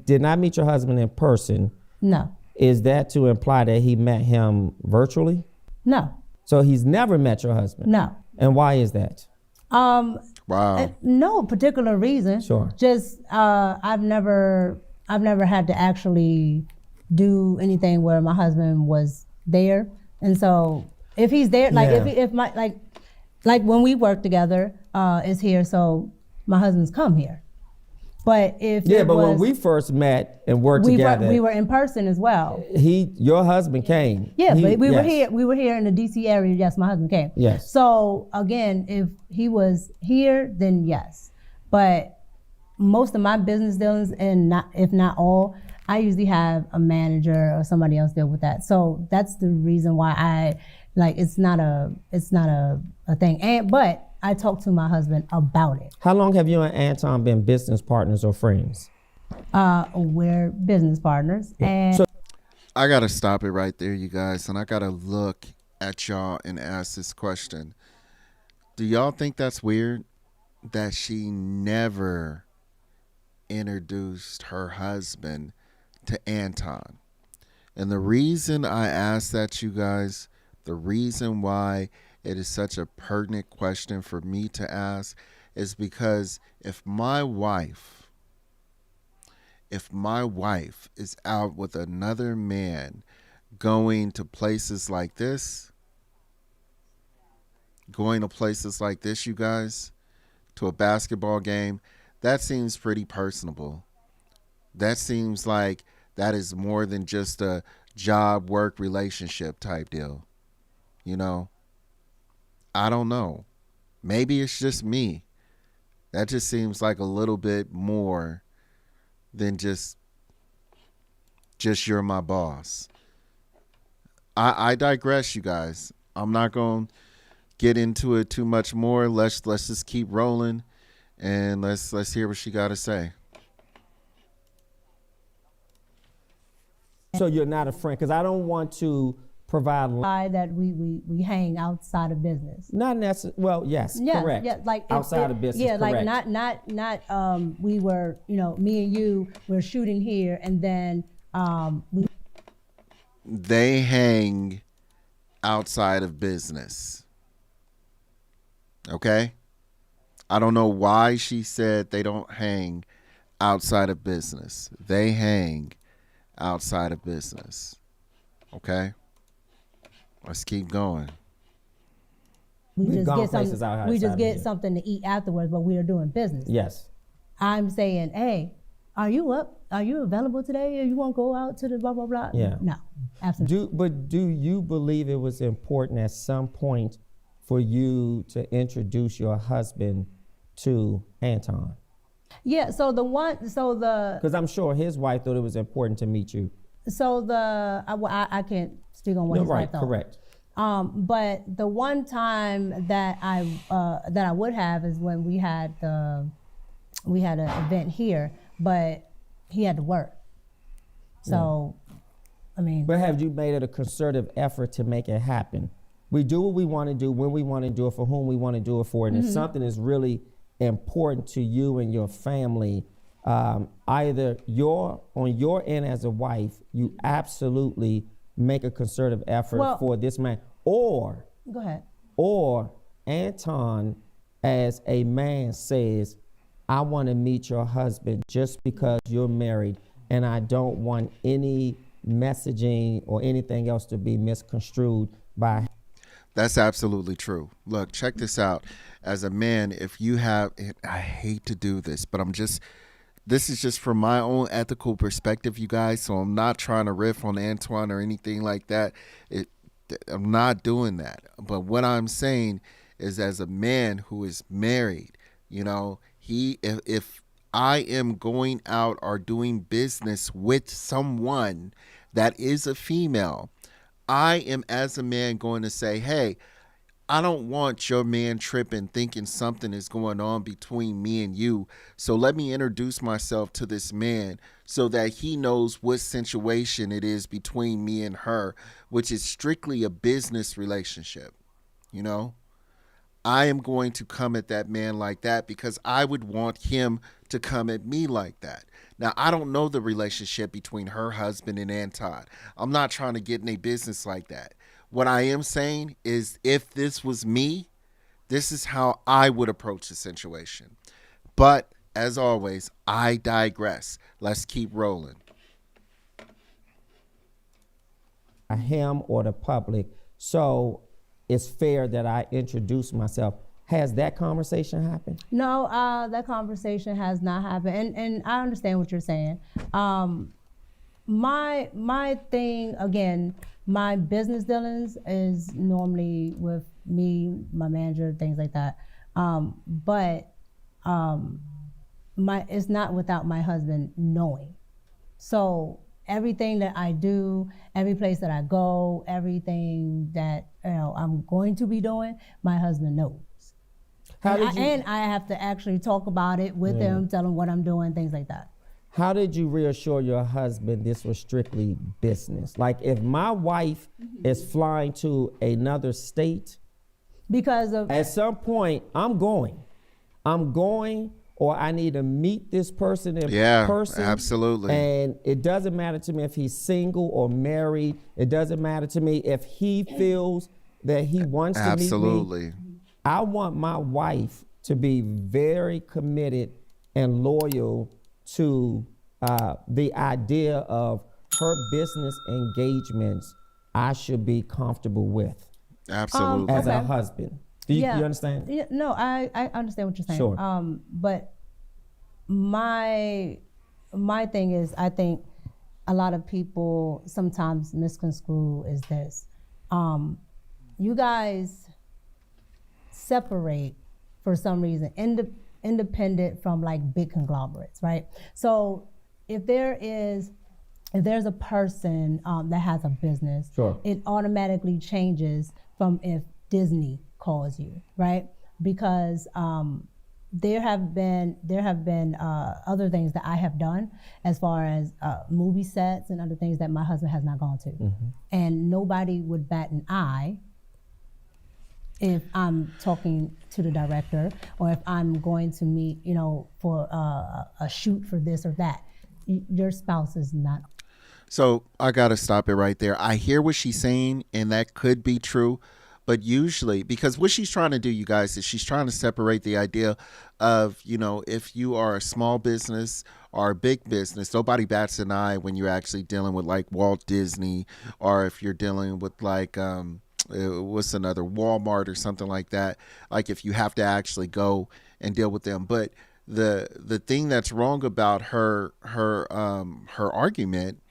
did not meet your husband in person. No. Is that to imply that he met him virtually? No. So he's never met your husband? No. And why is that? Wow. No particular reason. Sure. Just I've never had to actually do anything where my husband was there, and so if he's there, if my like when we work together, is here, so my husband's come here. But when we first met and worked together, we were in person as well. Your husband came. Yeah, but we were here. We were here in the DC area. Yes, my husband came. Yes. So again, if he was here, then yes. But most of my business dealings, and if not all, I usually have a manager or somebody else deal with that. So that's the reason why it's not a thing. But I talked to my husband about it. How long have you and Anton been business partners or friends? We're business partners. And I got to stop it right there, you guys. And I got to look at y'all and ask this question. Do y'all think that's weird that she never introduced her husband to Anton? And the reason I ask that, you guys, the reason why it is such a pertinent question for me to ask is because if my wife is out with another man going to places like this, you guys, to a basketball game, that seems pretty personable. That seems like that is more than just a job work relationship type deal. You know, I don't know. Maybe it's just me. That just seems like a little bit more than just you're my boss. I digress, you guys. I'm not going to get into it too much more. Let's just keep rolling, and let's hear what she got to say. So you're not a friend, because I don't want to provide that we hang outside of business. Not necessarily. Well, yes, correct. Yeah, like outside of business. Yeah, correct. like not we were, me and you were shooting here, and then they hang outside of business. Okay? I don't know why she said they don't hang outside of business. They hang outside of business. Okay? Let's keep going. We just get something to eat afterwards, but we are doing business. Yes. I'm saying, hey, are you up? Are you available today? Or you want to go out to the blah, blah, blah? Yeah. No, absolutely. Do you believe it was important at some point for you to introduce your husband to Anton? Yeah, because I'm sure his wife thought it was important to meet you. I can't speak on what his wife thought. Correct. But the one time that I would have is when we had an event here, but he had to work. So, I mean. But have you made it a concerted effort to make it happen? We do what we want to do, when we want to do it, for whom we want to do it for. And if something is really important to you and your family, either on your end as a wife, you absolutely make a concerted effort for this man, or go ahead, or Anton as a man says, I want to meet your husband just because you're married, and I don't want any messaging or anything else to be misconstrued by. That's absolutely true. Look, check this out. As a man, if you have, I hate to do this, but this is just from my own ethical perspective, you guys. So I'm not trying to riff on Antoine or anything like that. I'm not doing that. But what I'm saying is, as a man who is married, if I am going out or doing business with someone that is a female, I am, as a man, going to say, hey, I don't want your man tripping, thinking something is going on between me and you. So let me introduce myself to this man so that he knows what situation it is between me and her, which is strictly a business relationship. I am going to come at that man like that because I would want him to come at me like that. Now, I don't know the relationship between her husband and Anton. I'm not trying to get in a business like that. What I am saying is, if this was me, this is how I would approach the situation. But as always, I digress. Let's keep rolling. Him or the public. So it's fair that I introduce myself. Has that conversation happened? No, that conversation has not happened. And I understand what you're saying. My thing, again, my business dealings is normally with me, my manager, things like that. But it's not without my husband knowing. So everything that I do, every place that I go, everything that I'm going to be doing, my husband knows. And I have to actually talk about it with him, tell him what I'm doing, things like that. How did you reassure your husband this was strictly business? Like, if my wife is flying to another state, because of at some point I'm going, or I need to meet this person in person. Absolutely. And it doesn't matter to me if he's single or married. It doesn't matter to me if he feels that he wants to meet me. I want my wife to be very committed and loyal to the idea of her business engagements. I should be comfortable with. Absolutely. As a husband. Do you understand? Yeah, no, I understand what you're saying. Sure. But my my thing is, I think a lot of people sometimes misconstrue is this. You guys separate for some reason, independent from like big conglomerates, right? So if there's a person that has a business, Sure. it automatically changes from if Disney calls you, right? Because there have been other things that I have done as far as movie sets and other things that my husband has not gone to, and nobody would bat an eye if I'm talking to the director or if I'm going to meet, for a shoot for this or that. Your spouse is not. So I got to stop it right there. I hear what she's saying, and that could be true. But usually, because what she's trying to do, you guys, is she's trying to separate the idea of, if you are a small business or a big business, nobody bats an eye when you're actually dealing with like Walt Disney, or if you're dealing with like, what's another, Walmart or something like that. Like if you have to actually go and deal with them. But the thing that's wrong about her argument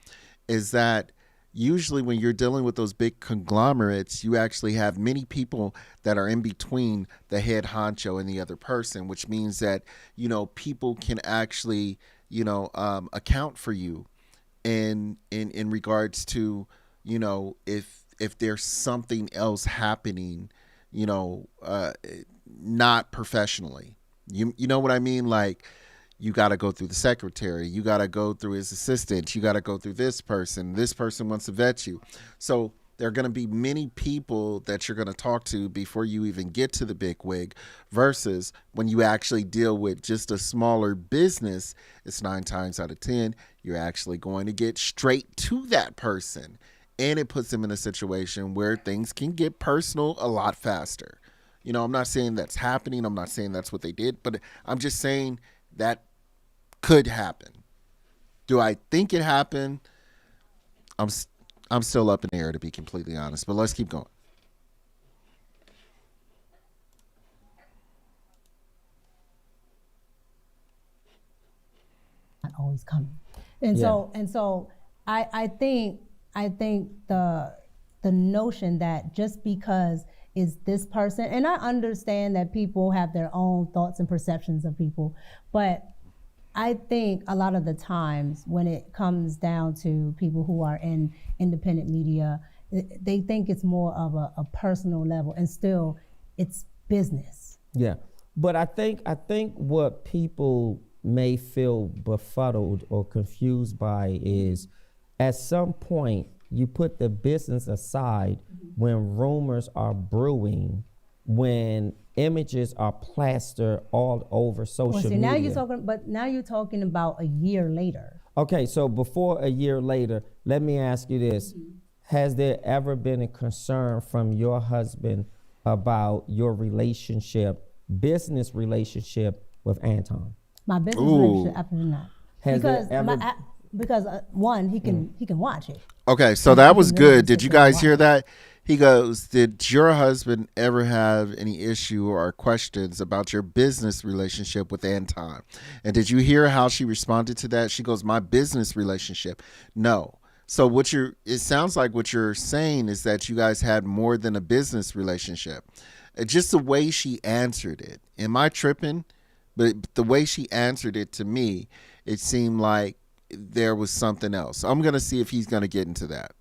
is that usually when you're dealing with those big conglomerates, you actually have many people that are in between the head honcho and the other person, which means that, people can actually, account for you in regards to, if there's something else happening, not professionally. You know what I mean? Like, you got to go through the secretary. You got to go through his assistant. You got to go through this person. This person wants to vet you. So there are going to be many people that you're going to talk to before you even get to the big wig, versus when you actually deal with just a smaller business, it's 9 times out of 10, you're actually going to get straight to that person. And it puts them in a situation where things can get personal a lot faster. I'm not saying that's happening. I'm not saying that's what they did, but I'm just saying that could happen. Do I think it happened? I'm still up in the air, to be completely honest, but let's keep going. Not always coming. And so I think the notion that just because is this person, and I understand that people have their own thoughts and perceptions of people, but I think a lot of the times when it comes down to people who are in independent media, they think it's more of a personal level, and still it's business. Yeah, but I think what people may feel befuddled or confused by is, at some point you put the business aside when rumors are brewing, when images are plastered all over social media. Now you're talking about a year later. Okay, so before a year later, let me ask you this. Has there ever been a concern from your husband about your business relationship with Anton? My business relationship, absolutely not. Because one, he can watch it. Okay, so that was good. Did you guys hear that? He goes, did your husband ever have any issue or questions about your business relationship with Anton? And did you hear how she responded to that? She goes, my business relationship? No. So it sounds like what you're saying is that you guys had more than a business relationship. Just the way she answered it. Am I tripping? But the way she answered it to me, it seemed like there was something else. I'm going to see if he's going to get into that.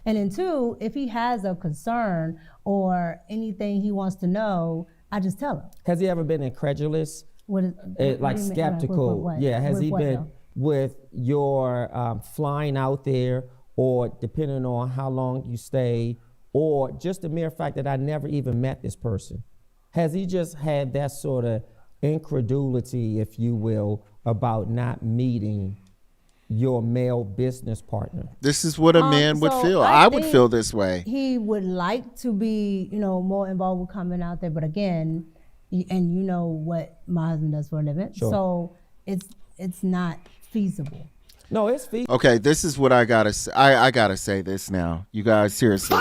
And then two, if he has a concern or anything he wants to know, I just tell him. Has he ever been incredulous? Like skeptical? What? Yeah, has he been though? with your flying out there, or depending on how long you stay, or just the mere fact that I never even met this person? Has he just had that sort of incredulity, if you will, about not meeting your male business partner? This is what a man would feel. I would feel this way. He would like to be, more involved with coming out there, but again, and you know what my husband does for a living, Sure. So it's not feasible. No, it's feasible. Okay, this is what I gotta say. I gotta say this now, you guys. Seriously,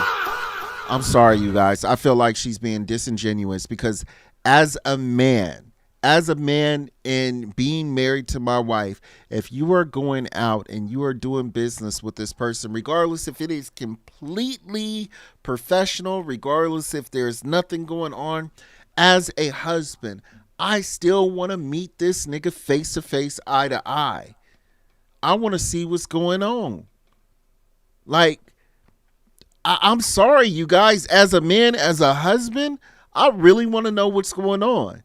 I'm sorry, you guys. I feel like she's being disingenuous because, as a man, as a man and being married to my wife, if you are going out and you are doing business with this person, regardless if it is completely professional, regardless if there's nothing going on, as a husband, I still want to meet this nigga face to face, eye to eye. I want to see what's going on. Like, I'm sorry, you guys, as a man, as a husband, I really want to know what's going on.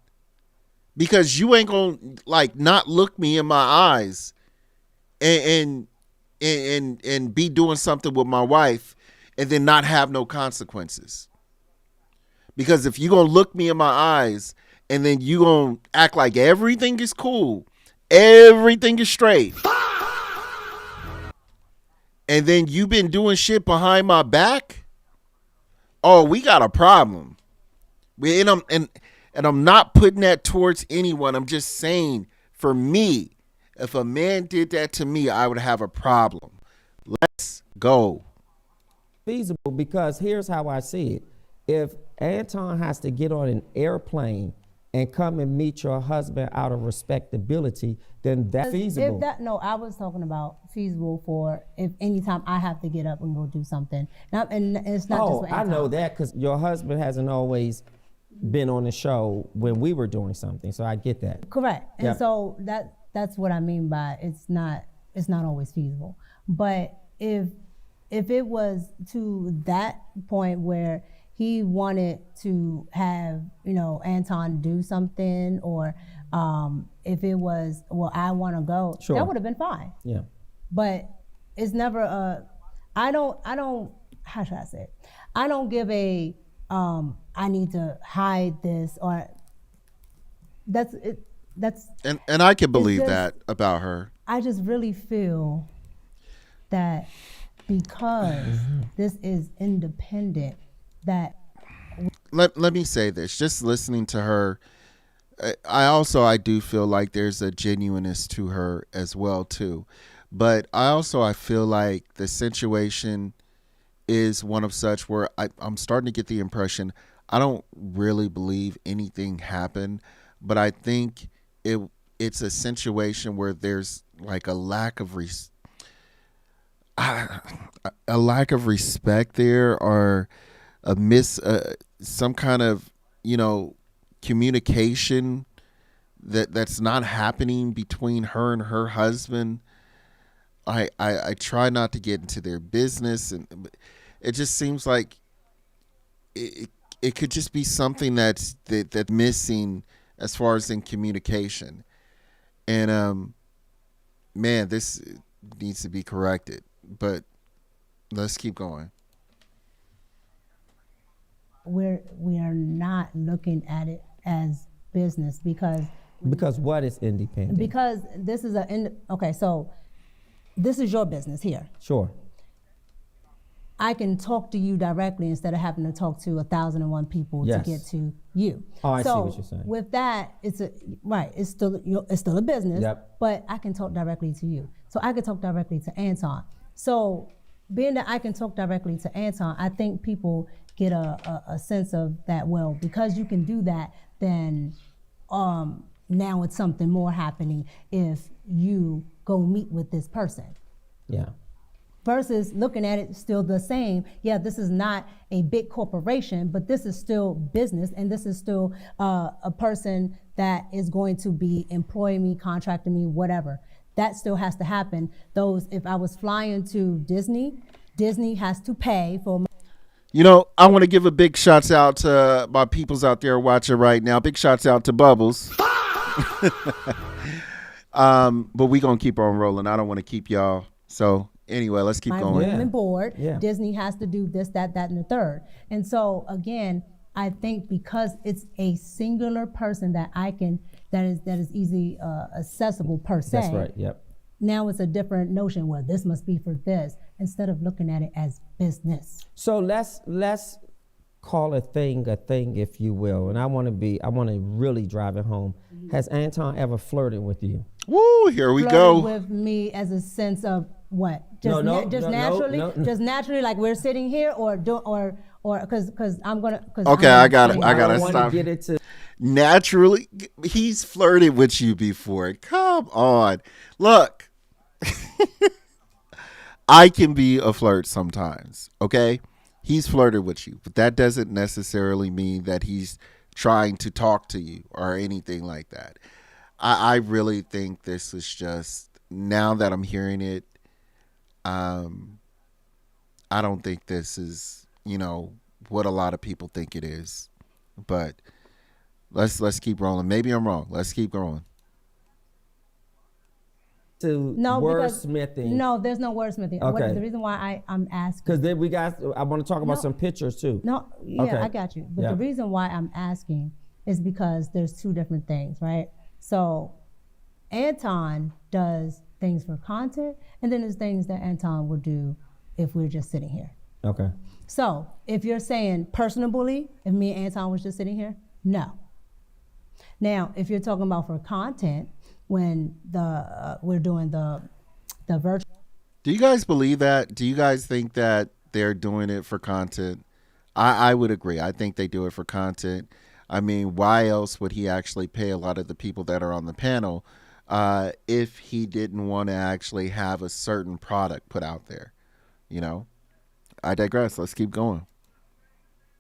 Because you ain't gonna like not look me in my eyes and be doing something with my wife and then not have no consequences. Because if you gonna look me in my eyes and then you gonna act like everything is cool, everything is straight, and then you been doing shit behind my back, oh, we got a problem. And I'm not putting that towards anyone. I'm just saying, for me, if a man did that to me, I would have a problem. Let's go. Feasible, because here's how I see it. If Anton has to get on an airplane and come and meet your husband out of respectability, then that's feasible. No, I was talking about feasible for if anytime I have to get up and go do something. Now, and it's not just with I Anton. know that because your husband hasn't always been on the show when we were doing something, so I get that. Correct. And so that's what I mean by it's not always feasible. But if it was to that point where he wanted to have, Anton do something, or if it was, well, I want to go, that would have been fine. Yeah. But it's never I don't, how should I say it? I don't give a, I need to hide this, or that's it. And I can believe that about her. I just really feel that because this is independent, that let me say this, just listening to her, I do feel like there's a genuineness to her as well too. But I feel like the situation is one of such where I'm starting to get the impression I don't really believe anything happened, but I think it's a situation where there's like a lack of respect there, or some kind of communication that's not happening between her and her husband. I try not to get into their business, and it just seems like it could just be something that's missing as far as in communication. And man, this needs to be corrected. But let's keep going. we are not looking at it as business because what is independent? Because this is so this is your business here. Sure. I can talk to you directly instead of having to talk to 1,001 people to get to you. Oh, I see what you're saying. With that, it's still a business, but I can talk directly to you. So I can talk directly to Anton. So being that I can talk directly to Anton, I think people get a sense of that, well, because you can do that, then now it's something more happening if you go meet with this person. Yeah. Versus looking at it still the same. Yeah, this is not a big corporation, but this is still business, and this is still a person that is going to be employing me, contracting me, whatever. That still has to happen. If I was flying to Disney has to pay for. I want to give a big shouts out to my peoples out there watching right now. Big shouts out to Bubbles. But we gonna keep on rolling. I don't want to keep y'all. So anyway, let's keep going. My room and board. Yeah. Disney has to do this, that, and the third. And so again, I think because it's a singular person that is easily accessible per se. That's right. Yep. Now it's a different notion. Well, this must be for this, instead of looking at it as business. So let's call a thing, if you will. And I want to really drive it home. Mm-hmm. Has Anton ever flirted with you? Woo! Here we go. With me as a sense of what? Just naturally. Just naturally, like we're sitting here, or because I'm gonna. Okay, I got it. I don't gotta want stop. to get into. naturally, he's flirted with you before. Come on. Look, I can be a flirt sometimes, okay? He's flirted with you, but that doesn't necessarily mean that he's trying to talk to you or anything like that. I really think this is just, now that I'm hearing it, I don't think this is, what a lot of people think it is. But let's keep rolling. Maybe I'm wrong. Let's keep going. To No, wordsmithing. No, there's no wordsmithing. Okay. The reason why I'm asking. Because then I want to talk about some pictures too. No, yeah, Okay. I got you. But Yeah. the reason why I'm asking is because there's two different things, right? So Anton does things for content, and then there's things that Anton would do if we're just sitting here. Okay. So if you're saying personal bully, if me and Anton was just sitting here, no. Now, if you're talking about for content, when we're doing the virtual. Do you guys believe that? Do you guys think that they're doing it for content? I would agree. I think they do it for content. I mean, why else would he actually pay a lot of the people that are on the panel if he didn't want to actually have a certain product put out there? I digress. Let's keep going.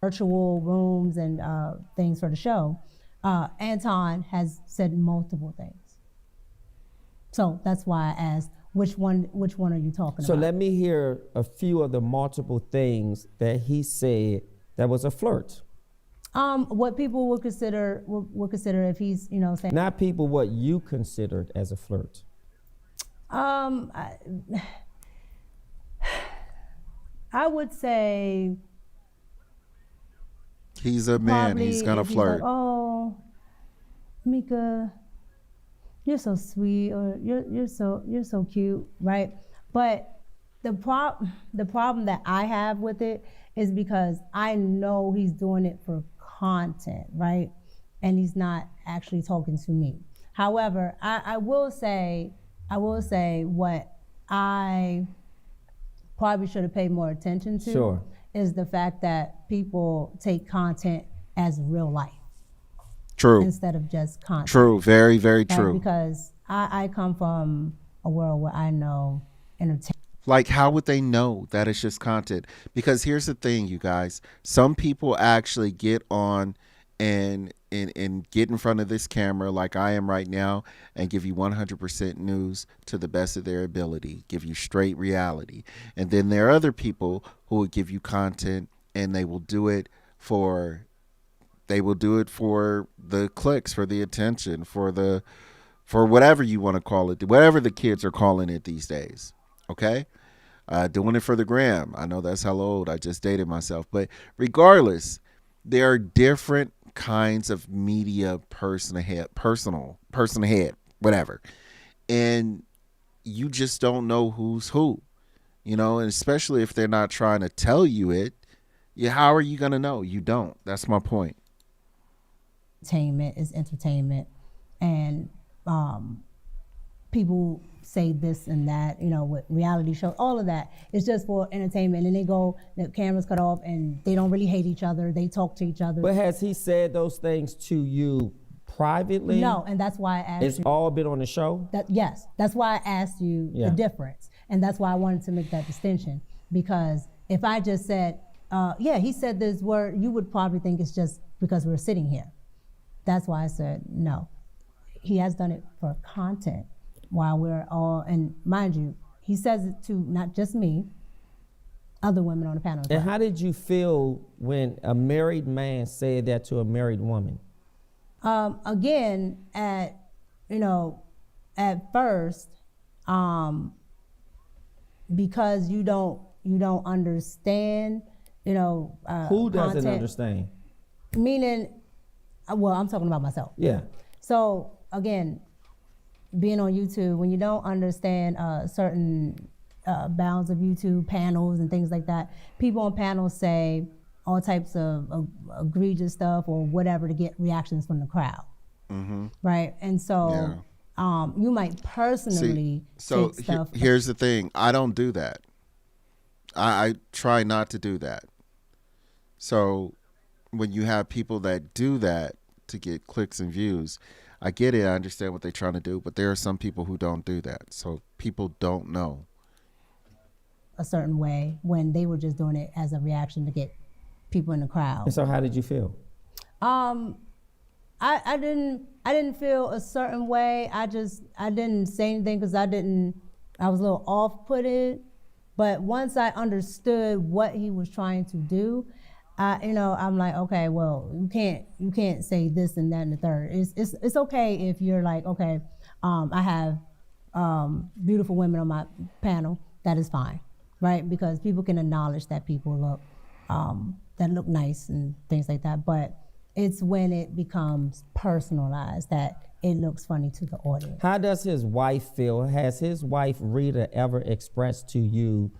Virtual rooms and things for the show. Anton has said multiple things. So that's why I asked, which one are you talking So about? let me hear a few of the multiple things that he said that was a flirt. What people would consider if he's, saying. Not people, what you considered as a flirt. I would say he's a man. He's gonna flirt. Like, oh, Micca, you're so sweet, or you're so cute, right? But the problem that I have with it is because I know he's doing it for content, right? And he's not actually talking to me. However, I will say what I probably should have paid more attention to Sure. is the fact that people take content as real life. True. Instead of just content. True. Very, very Right? true. Because I come from a world where I know entertainment. Like, how would they know that it's just content? Because here's the thing, you guys. Some people actually get on and get in front of this camera like I am right now and give you 100% news to the best of their ability, give you straight reality. And then there are other people who will give you content and they will do it for the clicks, for the attention, for whatever you want to call it, whatever the kids are calling it these days. Okay? Doing it for the gram. I know that's hella old. I just dated myself. But regardless, there are different kinds of media person ahead, whatever. And you just don't know who's who, and especially if they're not trying to tell you it, how are you going to know? You don't. That's my point. Entertainment is entertainment, and people say this and that, with reality shows, all of that is just for entertainment. And they go, the cameras cut off, and they don't really hate each other. They talk to each other. But has he said those things to you privately? No, and that's why I asked it's you. all been on the show? Yes, that's why I asked you the difference. And that's why I wanted to make that distinction. Because if I just said, he said this word, you would probably think it's just because we're sitting here. That's why I said no. He has done it for content while we're all, and mind you, he says it to not just me, other women on the panel. And how did you feel when a married man said that to a married woman? Again, at first, because you don't understand, who doesn't content, understand? Meaning, well, I'm talking about myself. Yeah. So again, being on YouTube, when you don't understand certain bounds of YouTube panels and things like that, people on panels say all types of egregious stuff or whatever to get reactions from the crowd. Mm-hmm. Right? And so you might personally take stuff. Here's the thing. I don't do that. I try not to do that. So when you have people that do that, to get clicks and views. I get it. I understand what they're trying to do, but there are some people who don't do that. So people don't know. A certain way when they were just doing it as a reaction to get people in the crowd. And so how did you feel? I didn't feel a certain way. I didn't say anything because I was a little off-putted. But once I understood what he was trying to do, I'm like, okay, well, you can't say this and that and the third. It's okay if you're like, okay, I have beautiful women on my panel. That is fine, right? Because people can acknowledge that people look nice and things like that. But it's when it becomes personalized that it looks funny to the audience. How does his wife feel? Has his wife Rita ever expressed to you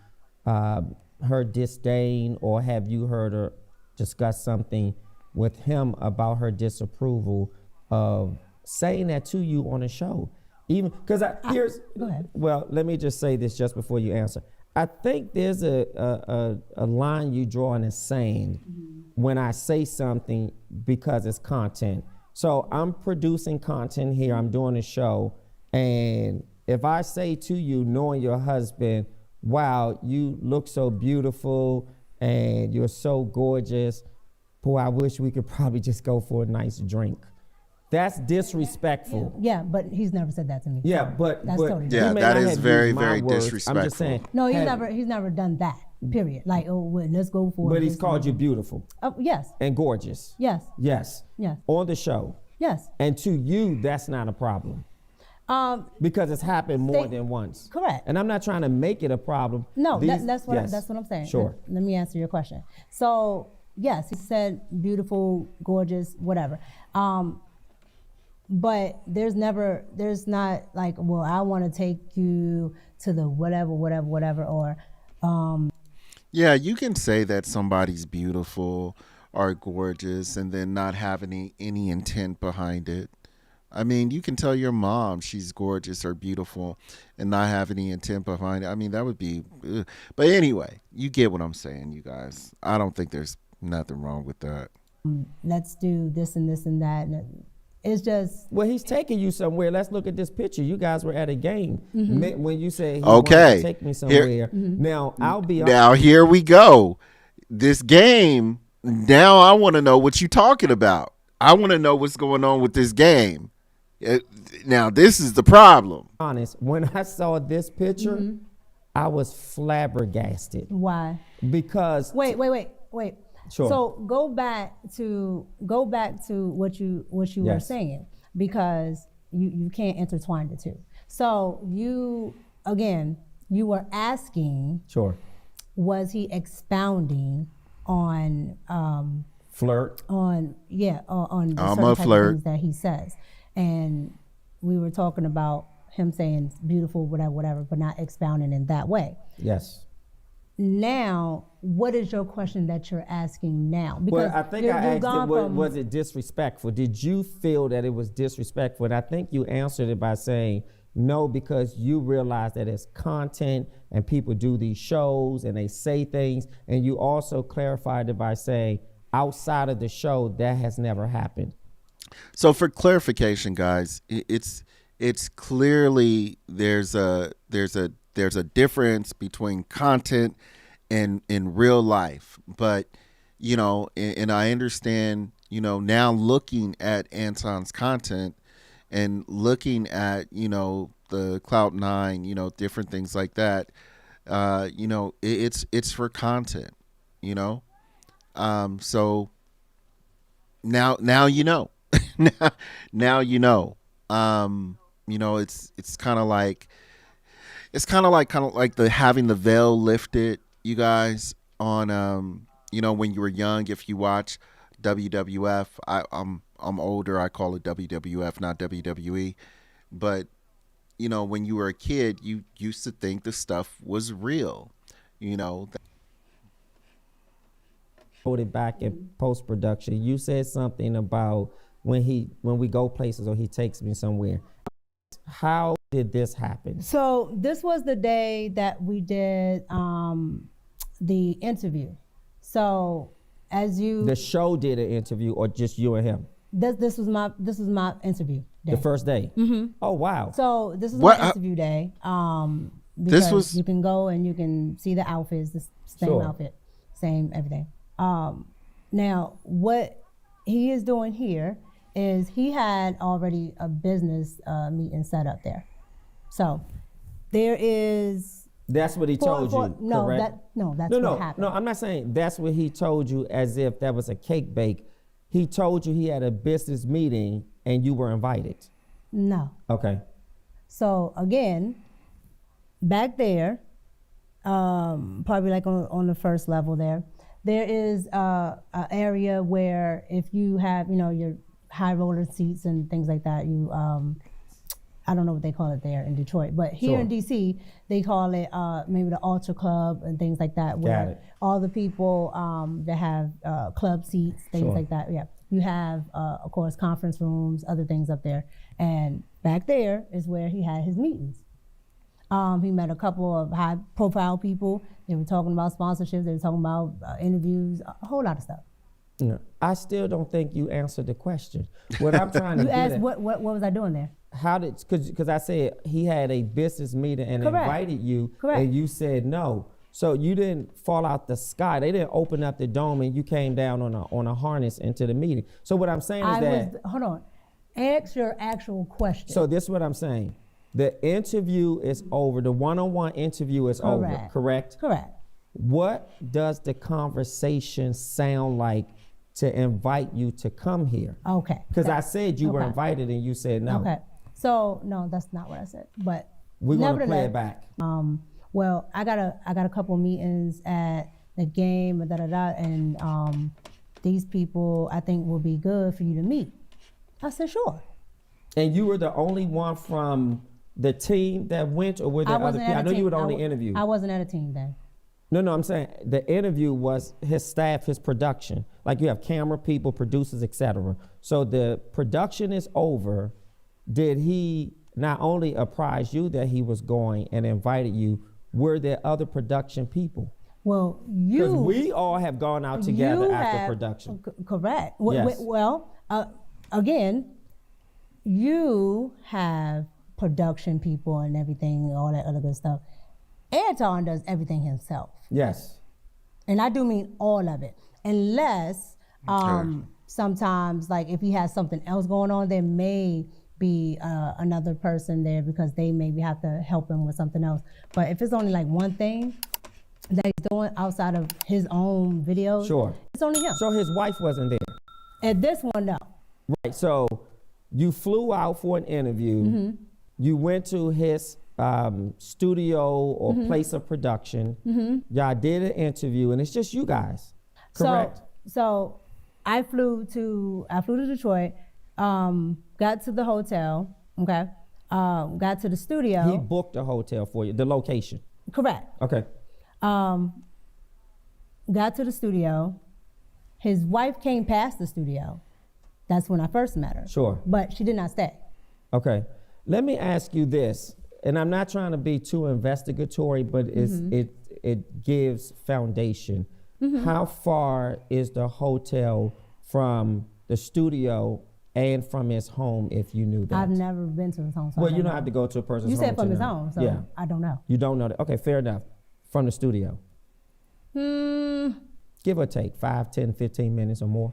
her disdain, or have you heard her discuss something with him about her disapproval of saying that to you on a show? Even because go ahead. Well, let me just say this just before you answer. I think there's a line you draw in the sand when I say something because it's content. So I'm producing content here, I'm doing a show, and if I say to you, knowing your husband, wow, you look so beautiful and you're so gorgeous, boy, I wish we could probably just go for a nice drink. That's disrespectful. Yeah, but he's never said that to me. Yeah, so but that's totally yeah, different. that is very, very words. disrespectful. I'm just saying. No, he's never done that. Period. Like, oh, well, let's go for. But he's called you beautiful. Yes. And gorgeous. Yes. Yes. Yes. On the show. Yes. And to you, that's not a problem. Because it's happened more than once. Correct. And I'm not trying to make it a problem. No, that's what I'm saying. Sure. Let me answer your question. So yes, he said beautiful, gorgeous, whatever. But there's not like, well, I want to take you to the whatever, or. Yeah, you can say that somebody's beautiful or gorgeous and then not have any intent behind it. I mean, you can tell your mom she's gorgeous or beautiful and not have any intent behind it. I mean, that would be, but anyway, you get what I'm saying, you guys. I don't think there's nothing wrong with that. Let's do this and this and that. And it's just. Well, he's taking you somewhere. Let's look at this picture. You guys were at a game when you say he Okay, wanted to take me somewhere. Now, I'll be honest. Now, here we go. This game, now I want to know what you're talking about. I want to know what's going on with this game. Now, this is the problem. Honest, when I saw this picture, I was flabbergasted. Why? Because wait. Sure. So go back to what you were saying, because you can't intertwine the two. So you were asking. Sure. Was he expounding on flirt? On I'm certain a type flirt. of things that he says, and we were talking about him saying beautiful, whatever, but not expounding in that way. Yes. Now, what is your question that you're asking now? Because I think I asked it, was it disrespectful? Did you feel that it was disrespectful? And I think you answered it by saying no, because you realize that it's content and people do these shows and they say things. And you also clarified it by saying outside of the show, that has never happened. So for clarification, guys, it's clearly there's a difference between content and in real life. But, and I understand, now looking at Anton's content and looking at, the Cloud9, different things like that, it's for content, so now you know. now it's kind of like the having the veil lifted, you guys, on when you were young. If you watch WWF, I'm older, I call it WWF, not WWE, but when you were a kid, you used to think the stuff was real, Hold it back in post-production. You said something about when we go places or he takes me somewhere. How did this happen? So this was the day that we did the interview. So the show did an interview, or just you and him? This was my interview day. The first day. Oh wow. So this was What- my interview day. This Because was- you can go and you can see the outfits, the same Sure. outfit, same everything. Now what he is doing here is he had already a business meeting set up there. So there is That's what he told you, no, correct? that's no, what happened. No, I'm not saying that's what he told you as if that was a cake bake. He told you he had a business meeting and you were invited. No. Okay. So again, back there, probably like on the first level there is a area where if you have, your high roller seats and things like that, you, I don't know what they call it there in Detroit, but here Sure. in DC, they call it maybe the Ultra Club and things like that, Got where it. all the people that have club seats, things Sure. like that. Yeah, you have, of course, conference rooms, other things up there, and back there is where he had his meetings. He met a couple of high-profile people. They were talking about sponsorships. They were talking about interviews, a whole lot of stuff. No, I still don't think you answered the question. What I'm trying to You get asked at, what was I doing there? how did, because I said he had a business meeting and Correct. invited you, Correct. and you said no. So you didn't fall out the sky. They didn't open up the dome and you came down on a harness into the meeting. So what I'm saying is Hold on. Ask your actual question. So this is what I'm saying. The interview is over. The one-on-one interview is over, correct? Correct. What does the conversation sound like to invite you to come here? Okay. Because I said you were Okay. invited and you said no. Okay. So no, that's not what I said. But We're gonna play nevertheless, it back. Well, I got a couple meetings at the game, and these people I think will be good for you to meet. I said sure. And you were the only one from the team that went, or were there other people? I know you were the only interview. I wasn't at a team then. No, I'm saying the interview was his staff, his production. Like you have camera people, producers, etc. So the production is over. Did he not only apprise you that he was going and invited you, were there other production people? Well, Because we all have gone out together after production. Correct. Yes. Well, again, you have production people and everything, all that other good stuff. Anton does everything himself. Yes. And I do mean all of it. Unless sometimes, like if he has something else going on, there may be another person there because they maybe have to help him with something else. But if it's only like one thing that he's doing outside of his own videos, Sure. it's only him. So his wife wasn't there. At this one, no. Right. So you flew out for an interview. Mm-hmm. You went to his studio or Mm-hmm. place of production. Y'all did an interview, and it's just you guys. Correct. So I flew to Detroit, got to the hotel, okay, got to the studio. He booked a hotel for you, the location. Correct. Okay. Got to the studio. His wife came past the studio. That's when I first met her. Sure. But she did not stay. Okay. Let me ask you this, and I'm not trying to be too investigatory, but it gives foundation. How far is the hotel from the studio and from his home, if you knew that? I've never been to his home. So Well, I you don't don't have to go to a person's You home. said from to his know. home, so Yeah. I don't know. You don't know that. Okay, fair enough. From the studio. Give or take 5, 10, 15 minutes or more.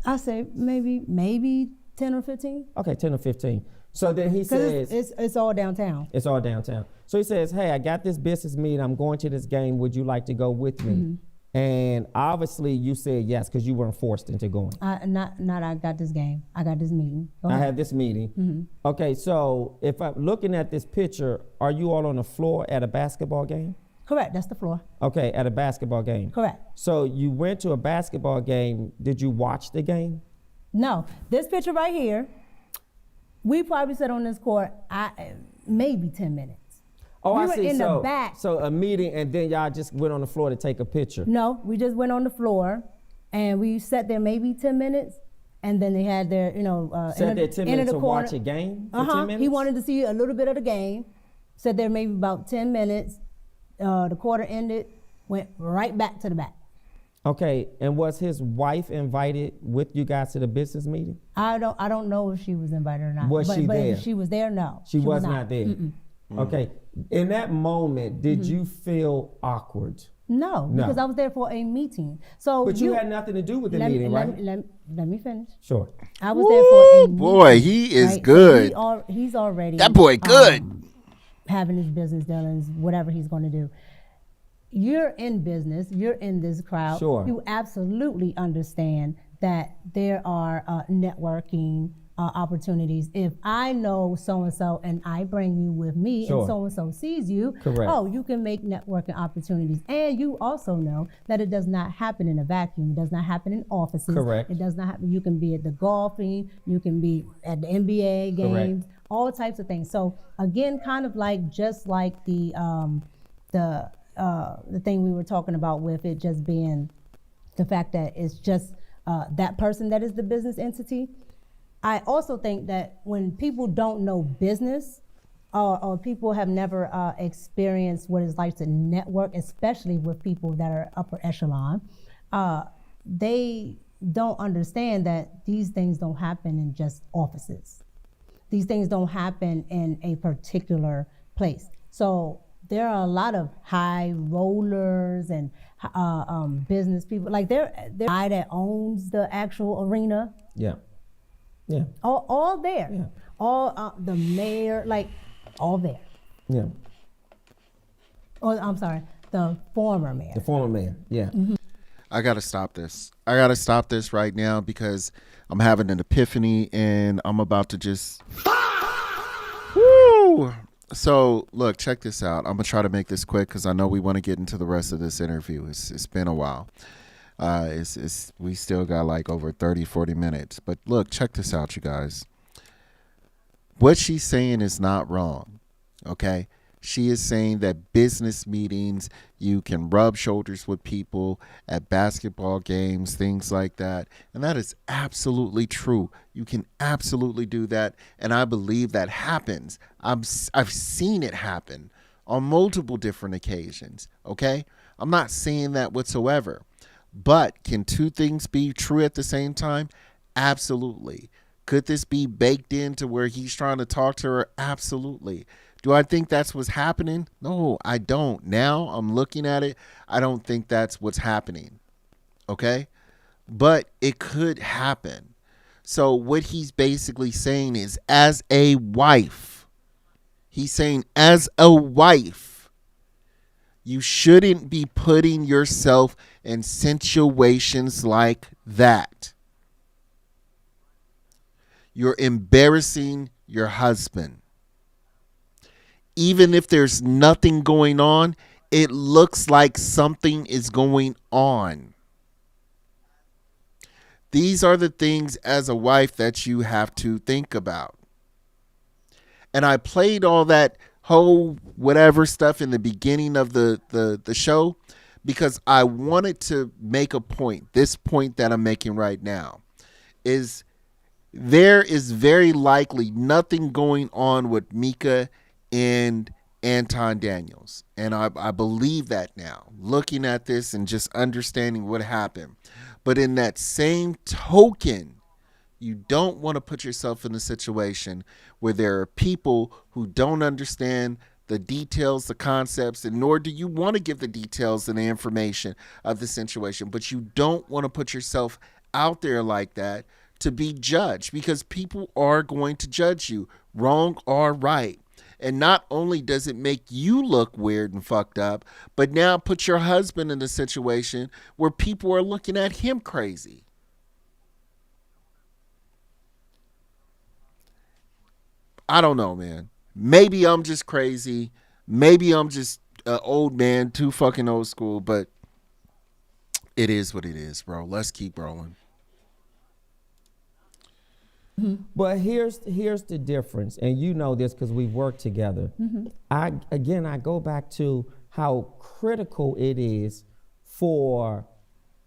I say maybe 10 or 15. Okay, 10 or 15. So then he Because says, it's all downtown. it's all downtown. So he says, hey, I got this business meeting. I'm going to this game. Would you like to go with me? And obviously you said yes because you weren't forced into going. I got this game. I got this meeting. Go I ahead. have this meeting. Okay, so if I'm looking at this picture, are you all on the floor at a basketball game? Correct, that's the floor. Okay, at a basketball game. Correct. So you went to a basketball game. Did you watch the game? No, this picture right here, we probably sat on this court maybe 10 minutes. Oh, We I were see. in so, the back. So a meeting, and then y'all just went on the floor to take a picture. No, we just went on the floor and we sat there maybe 10 minutes, and then they had their, Sat there 10 minutes the to corner. watch a game for 10 minutes? He wanted to see a little bit of the game. Sat there maybe about 10 minutes. The quarter ended, went right back to the back. Okay, and was his wife invited with you guys to the business meeting? I don't know if she was invited or not. Was she but there? If she was there, no. She was not there. Mm-mm. Okay, in that moment, did you feel awkward? No, because I was there for a meeting. So But you had nothing to do with the let meeting, right? Let me finish. Sure. I was there for a meeting. Boy, he is right? good. So he's already That boy good. Having his business dealings, whatever he's going to do. You're in business. You're in this crowd. Sure. You absolutely understand that there are networking opportunities. If I know so-and-so and I bring you with me Sure. and so-and-so sees you, Correct. oh, you can make networking opportunities. And you also know that it does not happen in a vacuum. It does not happen in offices. Correct. It does not happen. You can be at the golfing. You can be at the NBA games. Correct. All types of things. So again, kind of like just like the thing we were talking about with it just being the fact that it's just that person that is the business entity. I also think that when people don't know business or people have never experienced what it's like to network, especially with people that are upper echelon, they don't understand that these things don't happen in just offices. These things don't happen in a particular place. So there are a lot of high rollers and business people. Like they're the guy that owns the actual arena. Yeah. Yeah. All there. Yeah. All the mayor, like all there. Yeah. Oh, I'm sorry, the former mayor. The former mayor. Yeah. I gotta stop this. I gotta stop this right now because I'm having an epiphany and I'm about to just. Woo! So look, check this out. I'm gonna try to make this quick because I know we want to get into the rest of this interview. It's been a while. We still got like over 30-40 minutes. But look, check this out, you guys. What she's saying is not wrong. Okay? She is saying that business meetings, you can rub shoulders with people at basketball games, things like that. And that is absolutely true. You can absolutely do that. And I believe that happens. I've seen it happen on multiple different occasions. Okay? I'm not saying that whatsoever. But can two things be true at the same time? Absolutely. Could this be baked into where he's trying to talk to her? Absolutely. Do I think that's what's happening? No, I don't. Now I'm looking at it. I don't think that's what's happening. Okay? But it could happen. So what he's basically saying is, as a wife, he's saying as a wife, you shouldn't be putting yourself in situations like that. You're embarrassing your husband. Even if there's nothing going on, it looks like something is going on. These are the things as a wife that you have to think about. And I played all that whole whatever stuff in the beginning of the show because I wanted to make a point. This point that I'm making right now is there is very likely nothing going on with Micca and Anton Daniels. And I believe that now, looking at this and just understanding what happened. But in that same token, you don't want to put yourself in a situation where there are people who don't understand the details, the concepts, and nor do you want to give the details and the information of the situation. But you don't want to put yourself out there like that to be judged, because people are going to judge you, wrong or right. And not only does it make you look weird and fucked up, but now put your husband in a situation where people are looking at him crazy. I don't know, man. Maybe I'm just crazy. Maybe I'm just an old man, too fucking old school, but it is what it is, bro. Let's keep rolling. But here's the difference, and you know this because we've worked together. I go back to how critical it is for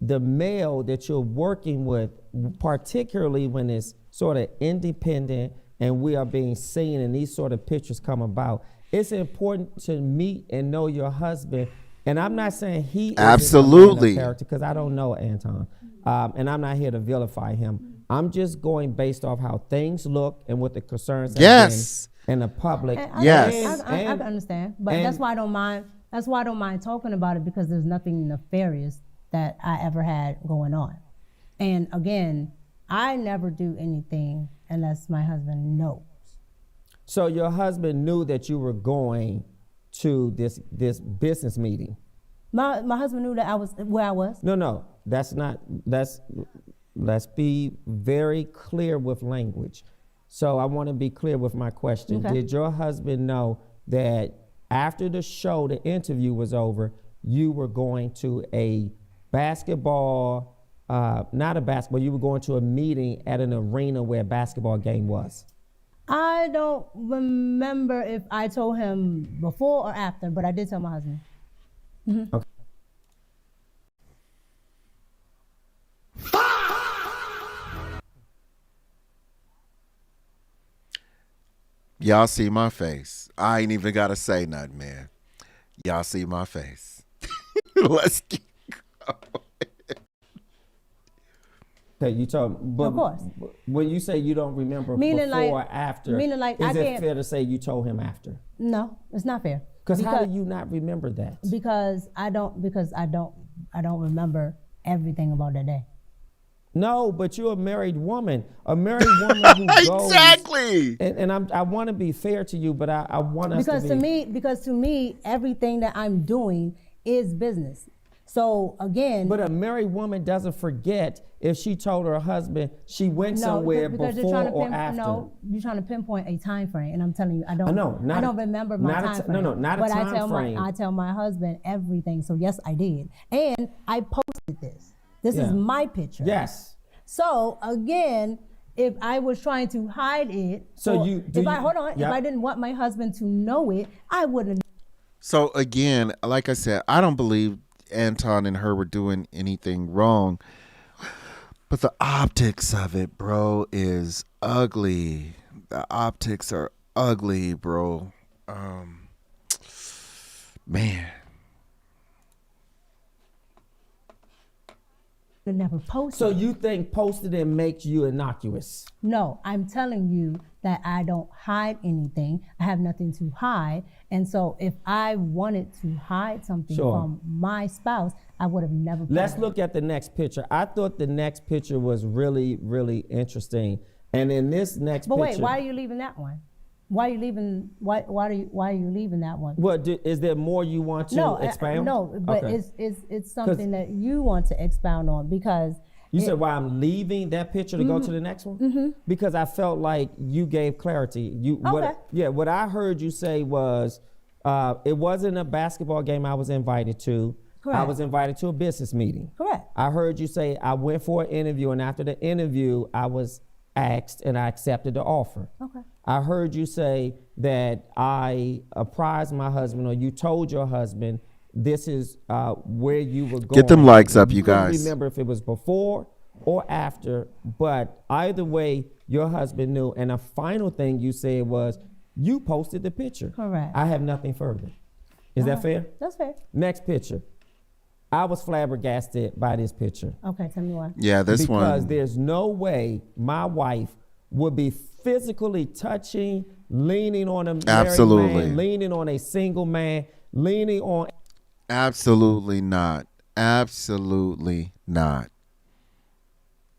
the male that you're working with, particularly when it's sort of independent and we are being seen and these sort of pictures come about. It's important to meet and know your husband And I'm not saying he is Absolutely. character because I don't know Anton, and I'm not here to vilify him. I'm just going based off how things look and what the concerns have been in the public. Yes, I can understand, but that's why I don't mind. That's why I don't mind talking about it, because there's nothing nefarious that I ever had going on. And again, I never do anything unless my husband knows. So your husband knew that you were going to this business meeting. My husband knew that I was where I was. No, that's not. Let's be very clear with language. So I want to be clear with my question. Okay. Did your husband know that after the show, the interview was over, you were going to a basketball, not a basketball, you were going to a meeting at an arena where a basketball game was? I don't remember if I told him before or after, but I did tell my husband. Mm-hmm. Okay. Y'all see my face. I ain't even got to say nothing, man. Y'all see my face. Let's keep going. Okay, you told, but Of course. when you say you don't remember Meaning before like- or after, meaning like is I it can't- fair to say you told him after? No, it's not fair. Because how do you not remember that? Because I don't remember everything about that day. No, but you're a married woman. A married woman who goes. Exactly. And I want to be fair to you, but I want us Because to be. because to me, everything that I'm doing is business. So again, But a married woman doesn't forget if she told her husband she went somewhere because before or after. No, you're trying to pinpoint a time frame, and I'm telling you, I don't. I I don't remember my time frame. not a but time frame. I tell my husband everything. So yes, I did, and I posted this. This is my picture. Yes. So again, if I was trying to hide it, So if I didn't want my husband to know it, I wouldn't. So again, like I said, I don't believe Anton and her were doing anything wrong. But the optics of it, bro, is ugly. The optics are ugly, bro. Man. Never posted. So you think posting it makes you innocuous? No, I'm telling you that I don't hide anything. I have nothing to hide. And so if I wanted to hide something from my spouse, I would have never. Let's look at the next picture. I thought the next picture was really, really interesting. And in this next But picture. wait, why are you leaving that one? Why are you leaving? Why are you leaving that one? What is there more you want to expound? No, but Okay. it's something that you want to expound on, because You said why I'm leaving that picture to go to the next one? Mm-hmm. Because I felt like you gave clarity. What I heard you say was it wasn't a basketball game I was invited to. Correct. I was invited to a business meeting. Correct. I heard you say I went for an interview, and after the interview, I was asked and I accepted the offer. Okay. I heard you say that I apprised my husband, or you told your husband this is where you were going. Get them likes up, you couldn't guys. remember if it was before or after, but either way, your husband knew. And the final thing you said was you posted the picture. Correct. I have nothing further. Is that fair? That's fair. Next picture. I was flabbergasted by this picture. Okay, tell me why. Yeah, this one. Because there's no way my wife would be physically touching, leaning on a married Absolutely. man, leaning on a single man, leaning on. Absolutely not. Absolutely not.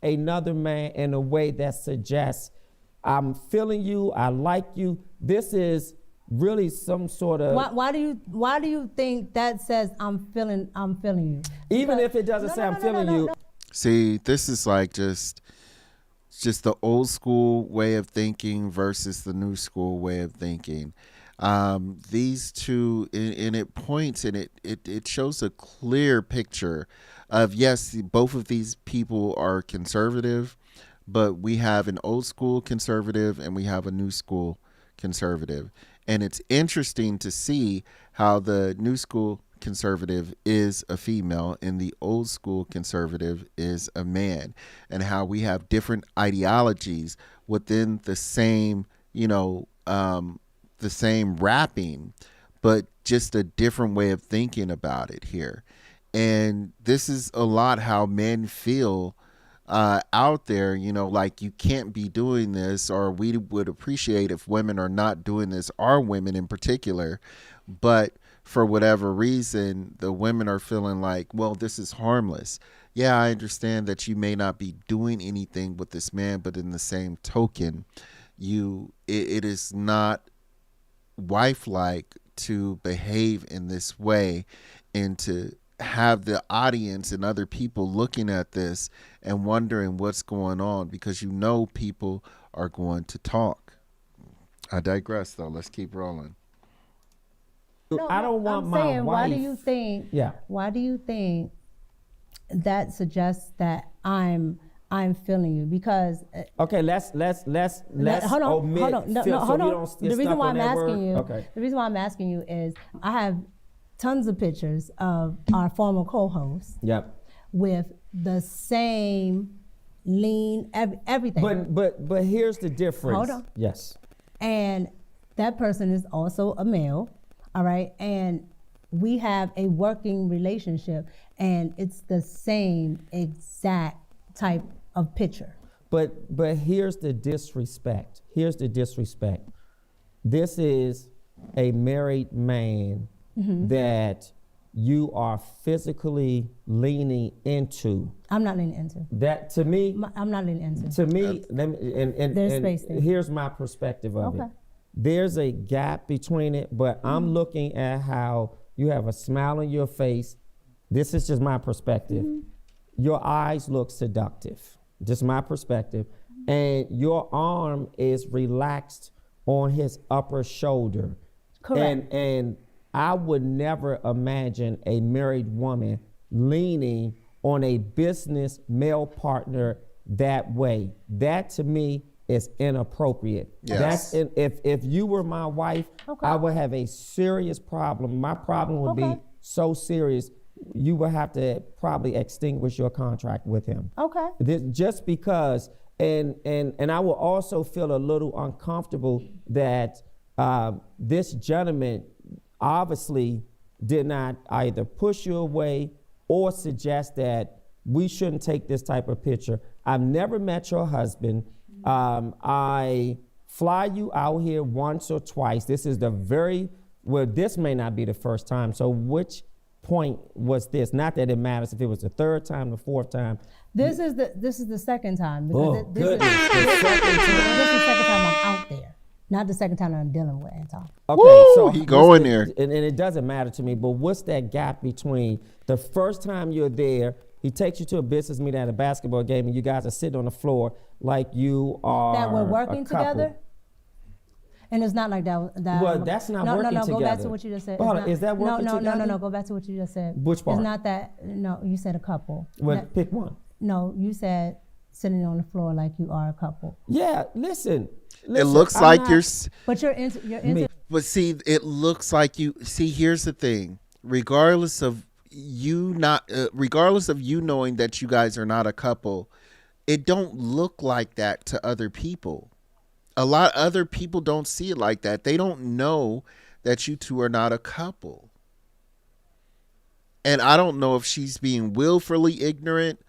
Another man in a way that suggests I'm feeling you, I like you. This is really some sort of. Why do you think that says I'm feeling you? Even if it doesn't say I'm feeling you. See, this is like just the old school way of thinking versus the new school way of thinking. These two, and it points and it shows a clear picture of, yes, both of these people are conservative, but we have an old school conservative and we have a new school conservative. And it's interesting to see how the new school conservative is a female and the old school conservative is a man, and how we have different ideologies within the same, the same wrapping, but just a different way of thinking about it here. And this is a lot how men feel out there, you know, like you can't be doing this, or we would appreciate if women are not doing this, our women in particular. But for whatever reason, the women are feeling like, well, this is harmless. Yeah, I understand that you may not be doing anything with this man, but in the same token, it is not wife-like to behave in this way and to have the audience and other people looking at this and wondering what's going on, because you know people are going to talk. I digress, though. Let's keep rolling. I don't want I'm my saying, wife. why do you think? Yeah. Why do you think that suggests that I'm feeling you? Because Okay, let's hold on, omit hold on, no, feel, no, so hold we on. don't get The reason stuck why on I'm that asking word. you, Okay. the reason why I'm asking you is I have tons of pictures of our former co-hosts Yep. with the same lean everything. But here's the difference. Hold on. Yes. And that person is also a male, all right? And we have a working relationship, and it's the same exact type of picture. But here's the disrespect. Here's the disrespect. This is a married man that you are physically leaning into. I'm not leaning into. That to me, I'm not leaning into. to me, let me, and There's space there. here's my perspective of it. Okay. There's a gap between it, but I'm looking at how you have a smile on your face. This is just my perspective. Your eyes look seductive. Just my perspective. And your arm is relaxed on his upper shoulder. Correct. And I would never imagine a married woman leaning on a business male partner that way. That to me is inappropriate. Yes. If you were my wife, I would have a serious problem. My problem would be so serious, you would have to probably extinguish your contract with him. Okay. Just because, and I will also feel a little uncomfortable that this gentleman obviously did not either push you away or suggest that we shouldn't take this type of picture. I've never met your husband. I fly you out here once or twice. This is this may not be the first time. So which point was this? Not that it matters if it was the third time, the fourth time. This is the second time. Oh, goodness. This is the second time I'm out there. Not the second time I'm dealing with Anton. Okay, Woo, so he going there. And it doesn't matter to me, but what's that gap between the first time you're there, he takes you to a business meeting at a basketball game, and you guys are sitting on the floor like you are That we're working a couple. together? And it's not like that. Well, that's not working No, go back together. to what you just said. Hold It's on, not- is that working together? No, go back to what you just said. Which part? It's not that, no, you said a couple. Well, That- pick one. No, you said sitting on the floor like you are a couple. Yeah, listen. It looks like you're. But you're into But see, it looks like you. See, here's the thing. Regardless of you knowing that you guys are not a couple, it don't look like that to other people. A lot of other people don't see it like that. They don't know that you two are not a couple. And I don't know if she's being willfully ignorant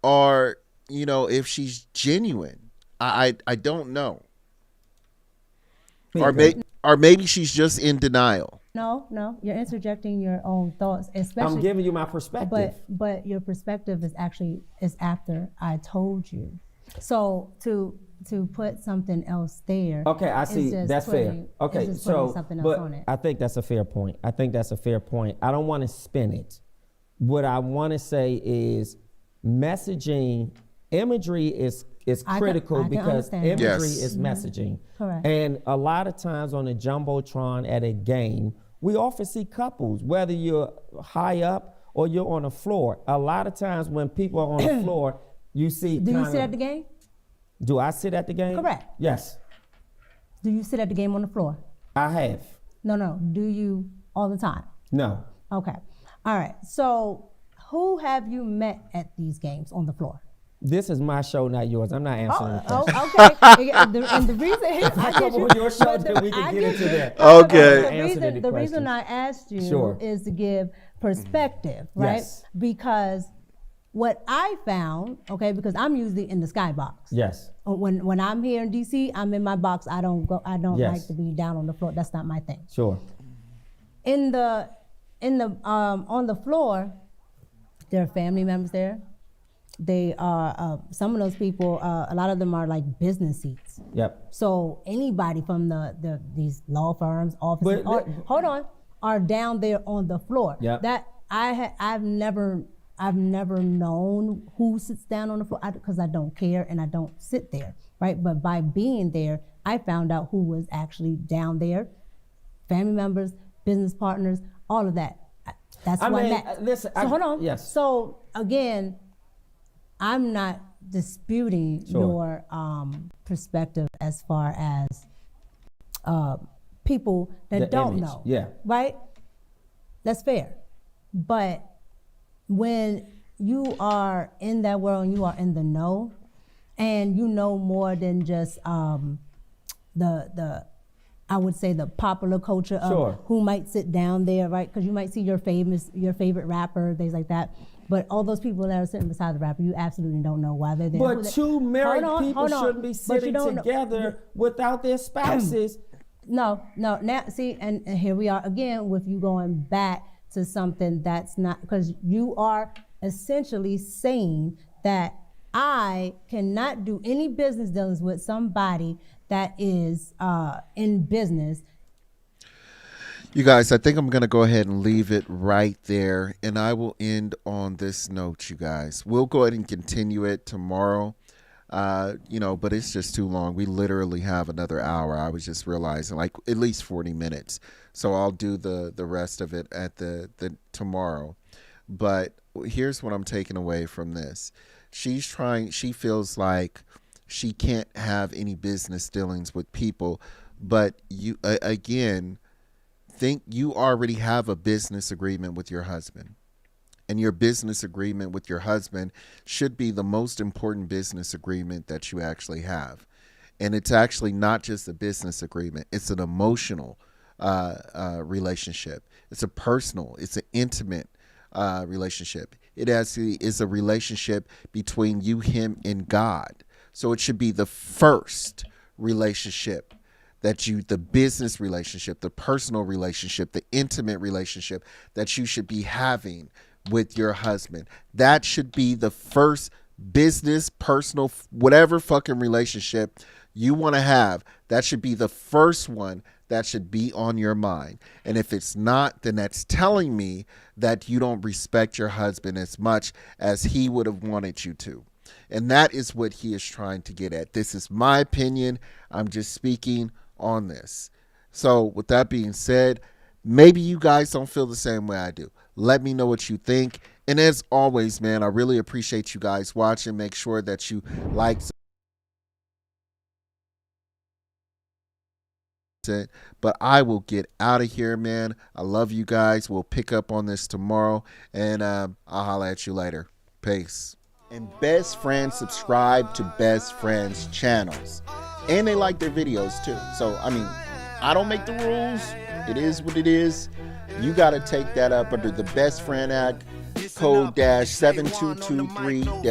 or, if she's genuine. I don't know. Or maybe she's just in denial. No, you're interjecting your own thoughts, especially. I'm giving you my perspective. But your perspective is after I told you. So to put something else there. Okay, I see. That's fair. Okay, it's just putting something else on it. I think that's a fair point. I don't want to spin it. What I want to say is messaging, imagery is critical because imagery is messaging. Correct. And a lot of times on a jumbotron at a game, we often see couples, whether you're high up or you're on the floor. A lot of times when people are on the floor, you see. Do you sit at the game? Do I sit at the game? Correct. Yes. Do you sit at the game on the floor? I have. No. Do you all the time? No. Okay. All right. So who have you met at these games on the floor? This is my show, not yours. I'm not answering the Oh, question. okay. And the reason I come on your show, then we can get into that. Okay. The reason I asked you Sure. is to give perspective, right? Yes. Because what I found, okay, because I'm usually in the skybox. Yes. When I'm here in DC, I'm in my box. I don't Yes. like to be down on the floor. That's not my thing. Sure. On the floor, there are family members there. They are some of those people. A lot of them are like business seats. Yep. So anybody from these law firms, offices, are down there on the floor. Yep. That I've never known who sits down on the floor because I don't care and I don't sit there, right? But by being there, I found out who was actually down there, family members, business partners, all of that. That's who I met. Listen, so hold on. Yes. So again, I'm not disputing your perspective as far as people that The don't image, know. yeah. Right? That's fair. But when you are in that world and you are in the know, and you know more than just the I would say the popular culture of who might sit down there, right? Because you might see your favorite rapper, things like that. But all those people that are sitting beside the rapper, you absolutely don't know why they're there. But two married people shouldn't be sitting together without their spouses. No. Now, see, and here we are again with you going back to something that's not, because you are essentially saying that I cannot do any business dealings with somebody that is in business. You guys, I think I'm going to go ahead and leave it right there. And I will end on this note, you guys. We'll go ahead and continue it tomorrow. But it's just too long. We literally have another hour. I was just realizing, like, at least 40 minutes. So I'll do the rest of it at the tomorrow. But here's what I'm taking away from this. She feels like she can't have any business dealings with people. But you, again, think you already have a business agreement with your husband. And your business agreement with your husband should be the most important business agreement that you actually have. And it's actually not just a business agreement. It's an emotional relationship. It's a personal, it's an intimate relationship. It actually is a relationship between you, him, and God. So it should be the first relationship the business relationship, the personal relationship, the intimate relationship that you should be having with your husband. That should be the first business, personal, whatever fucking relationship you want to have. That should be the first one that should be on your mind. And if it's not, then that's telling me that you don't respect your husband as much as he would have wanted you to. And that is what he is trying to get at. This is my opinion. I'm just speaking on this. So with that being said, maybe you guys don't feel the same way I do. Let me know what you think. And as always, man, I really appreciate you guys watching. Make sure that you like it. But I will get out of here, man. I love you guys. We'll pick up on this tomorrow. And I'll holler at you later. Peace. And best friends subscribe to best friends channels. And they like their videos too. So, I mean, I don't make the rules. It is what it is. You got to take that up under the Best Friend Act, code -7223-